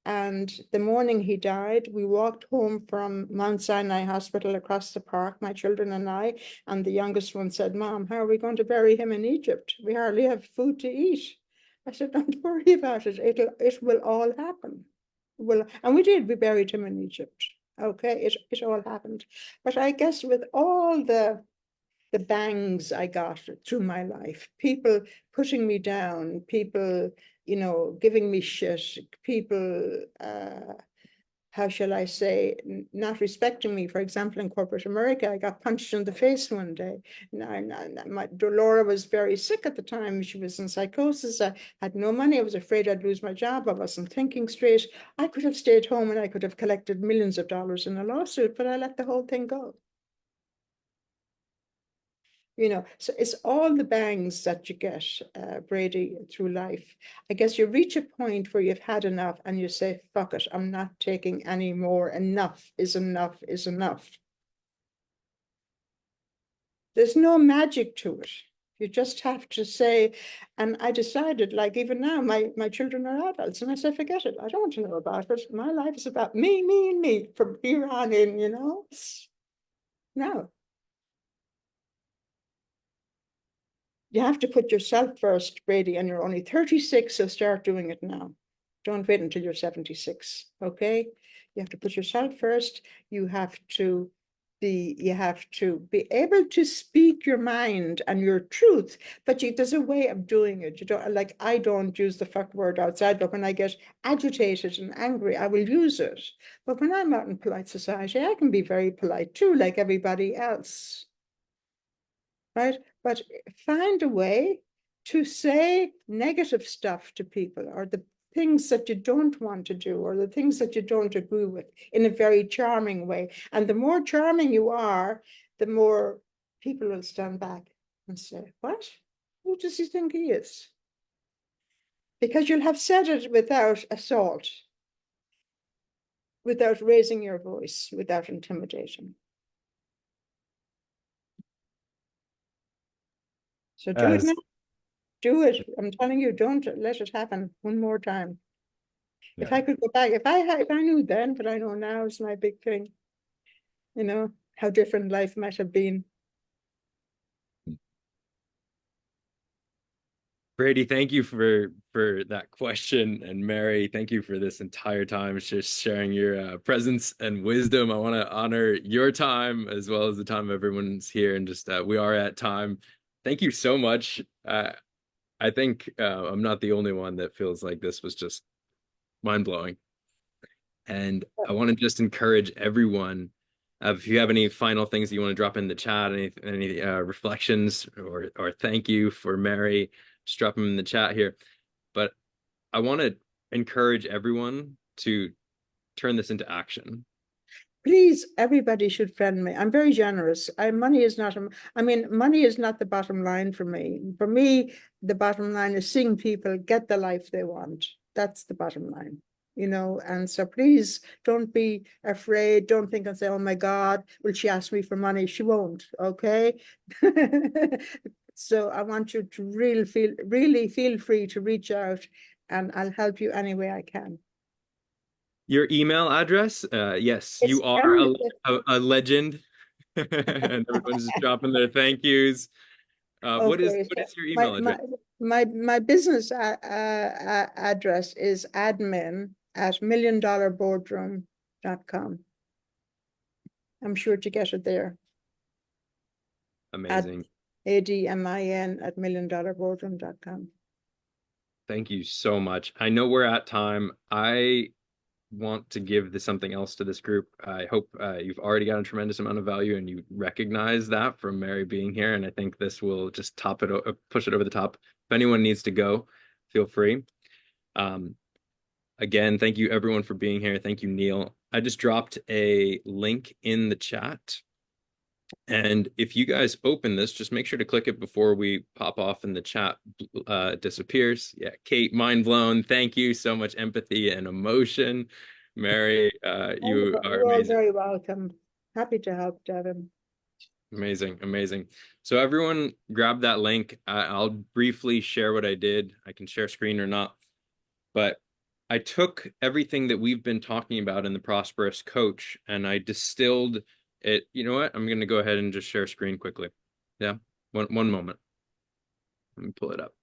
And the morning he died, we walked home from Mount Sinai Hospital across the park, my children and I, and the youngest one said, Mom, how are we going to bury him in Egypt? We hardly have food to eat. I said, don't worry about it. It will all happen. And we did. We buried him in Egypt. Okay, it all happened. But I guess with all the bangs I got through my life, people pushing me down, people, giving me shit, people, how shall I say, not respecting me. For example, in corporate America, I got punched in the face one day. Laura was very sick at the time. She was in psychosis. I had no money. I was afraid I'd lose my job. I wasn't thinking straight. I could have stayed home and I could have collected millions of dollars in a lawsuit, but I let the whole thing go. So it's all the bangs that you get, Brady, through life. I guess you reach a point where you've had enough and you say, fuck it, I'm not taking any more. Enough is enough is enough. There's no magic to it. You just have to say, and I decided, like even now, my children are adults, and I said, forget it. I don't want to know about it. My life is about me, me, and me from here on in, you know? No. You have to put yourself first, Brady, and you're only 36, so start doing it now. Don't wait until you're 76, okay? You have to put yourself first. You have to be able to speak your mind and your truth, but there's a way of doing it. You don't, like, I don't use the fuck word outside, but when I get agitated and angry, I will use it. But when I'm out in polite society, I can be very polite too, like everybody else. Right? But find a way to say negative stuff to people, or the things that you don't want to do, or the things that you don't agree with, in a very charming way. And the more charming you are, the more people will stand back and say, what? Who does he think he is? Because you'll have said it without assault, without raising your voice, without intimidating. So do it now. Do it. I'm telling you, don't let it happen one more time. If I could go back, if I knew then, but I know now is my big thing. You know, how different life might have been. Brady, thank you for that question, and Mary, thank you for this entire time, just sharing your presence and wisdom. I want to honor your time as well as the time everyone's here, and just we are at time. Thank you so much. I think I'm not the only one that feels like this was just mind-blowing. And I want to just encourage everyone, if you have any final things that you want to drop in the chat, any reflections or thank you for Mary, just drop them in the chat here. But I want to encourage everyone to turn this into action. Please, everybody should friend me. I'm very generous. Money is not the bottom line for me. For me, the bottom line is seeing people get the life they want. That's the bottom line, you know. And so please don't be afraid. Don't think and say, oh my God, will she ask me for money? She won't, okay? So I want you to really feel free to reach out, and I'll help you any way I can. Your email address? Yes, you are a legend. And everyone's just dropping their thank yous. What is your email address? My business address is admin@milliondollarboardroom.com. I'm sure to get it there. Amazing. ADMIN@milliondollarboardroom.com. Thank you so much. I know we're at time. I want to give something else to this group. I hope you've already got a tremendous amount of value and you recognize that from Mary being here. And I think this will just push it over the top. If anyone needs to go, feel free. Again, thank you everyone for being here. Thank you, Neil. I just dropped a link in the chat. And if you guys open this, just make sure to click it before we pop off and the chat disappears. Yeah, Kate, mind blown. Thank you so much, empathy and emotion. Mary, you are amazing. You're very welcome. Happy to help, Devin. Amazing, amazing. So everyone grab that link. I'll briefly share what I did. I can share screen or not. But I took everything that we've been talking about in the Prosperous Coach and I distilled it. You know what? I'm going to go ahead and just share screen quickly. Yeah, one moment. Let me pull it up.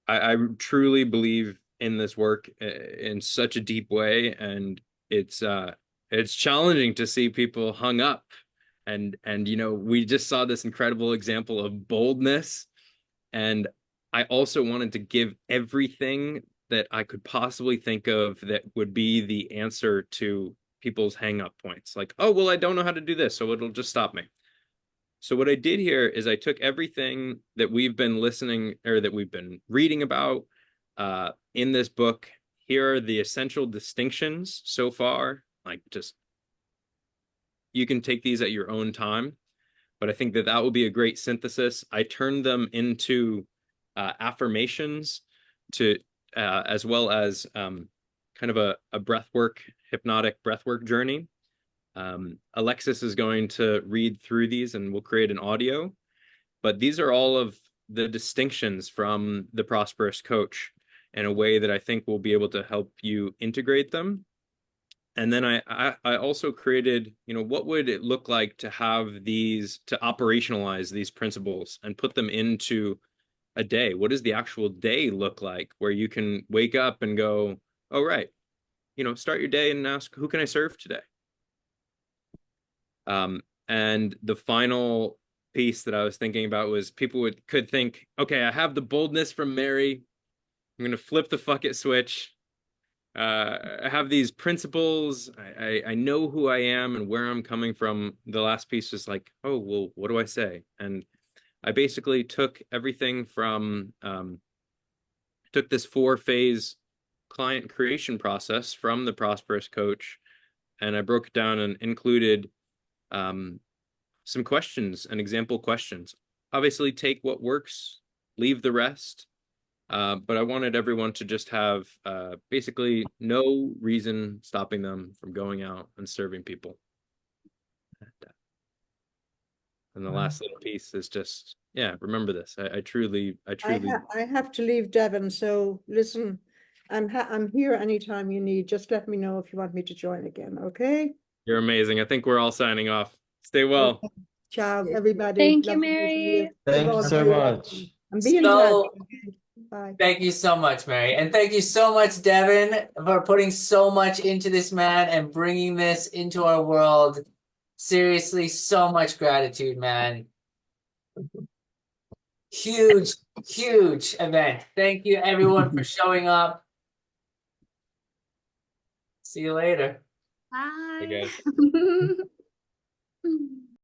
I truly believe in this work in such a deep way, and it's challenging to see people hung up. And you know, we just saw this incredible example of boldness, and I also wanted to give everything that I could possibly think of that would be the answer to people's hang-up points. Like, oh, well, I don't know how to do this, so it'll just stop me. So what I did here is I took everything that we've been listening or that we've been reading about in this book. Here are the essential distinctions so far. Like, just, you can take these at your own time, but I think that will be a great synthesis. I turned them into affirmations to as well as kind of a breathwork, hypnotic breathwork journey. Alexis is going to read through these and we'll create an audio, but these are all of the distinctions from the Prosperous Coach in a way that I think will be able to help you integrate them. And then I also created, what would it look like to have these, to operationalize these principles and put them into a day? What does the actual day look like where you can wake up and go, oh, right, start your day and ask, who can I serve today? And the final piece that I was thinking about was people could think, okay, I have the boldness from Mary. I'm going to flip the fuck it switch. I have these principles. I know who I am and where I'm coming from. The last piece was like, oh, well, what do I say? And I basically took everything from, took this 4-phase client creation process from the Prosperous Coach, and I broke it down and included some questions and example questions. Obviously, take what works, leave the rest. But I wanted everyone to just have basically no reason stopping them from going out and serving people. And the last little piece is just, remember this. I truly. I have to leave, Devon. So listen, I'm here anytime you need. Just let me know if you want me to join again. Okay. You're amazing. I think we're all signing off. Stay well. Okay. Ciao, everybody. Thank you, Lovely to see you. Mary. Thank You're you all so very much. welcome. And be in So- touch. Okay? Bye. Thank you so much, Mary. And thank you so much, Devin, for putting so much into this, man, and bringing this into our world. Seriously, so much gratitude, man. Huge, huge event. Thank you, everyone, for showing up. See you later. Bye. Hey, guys.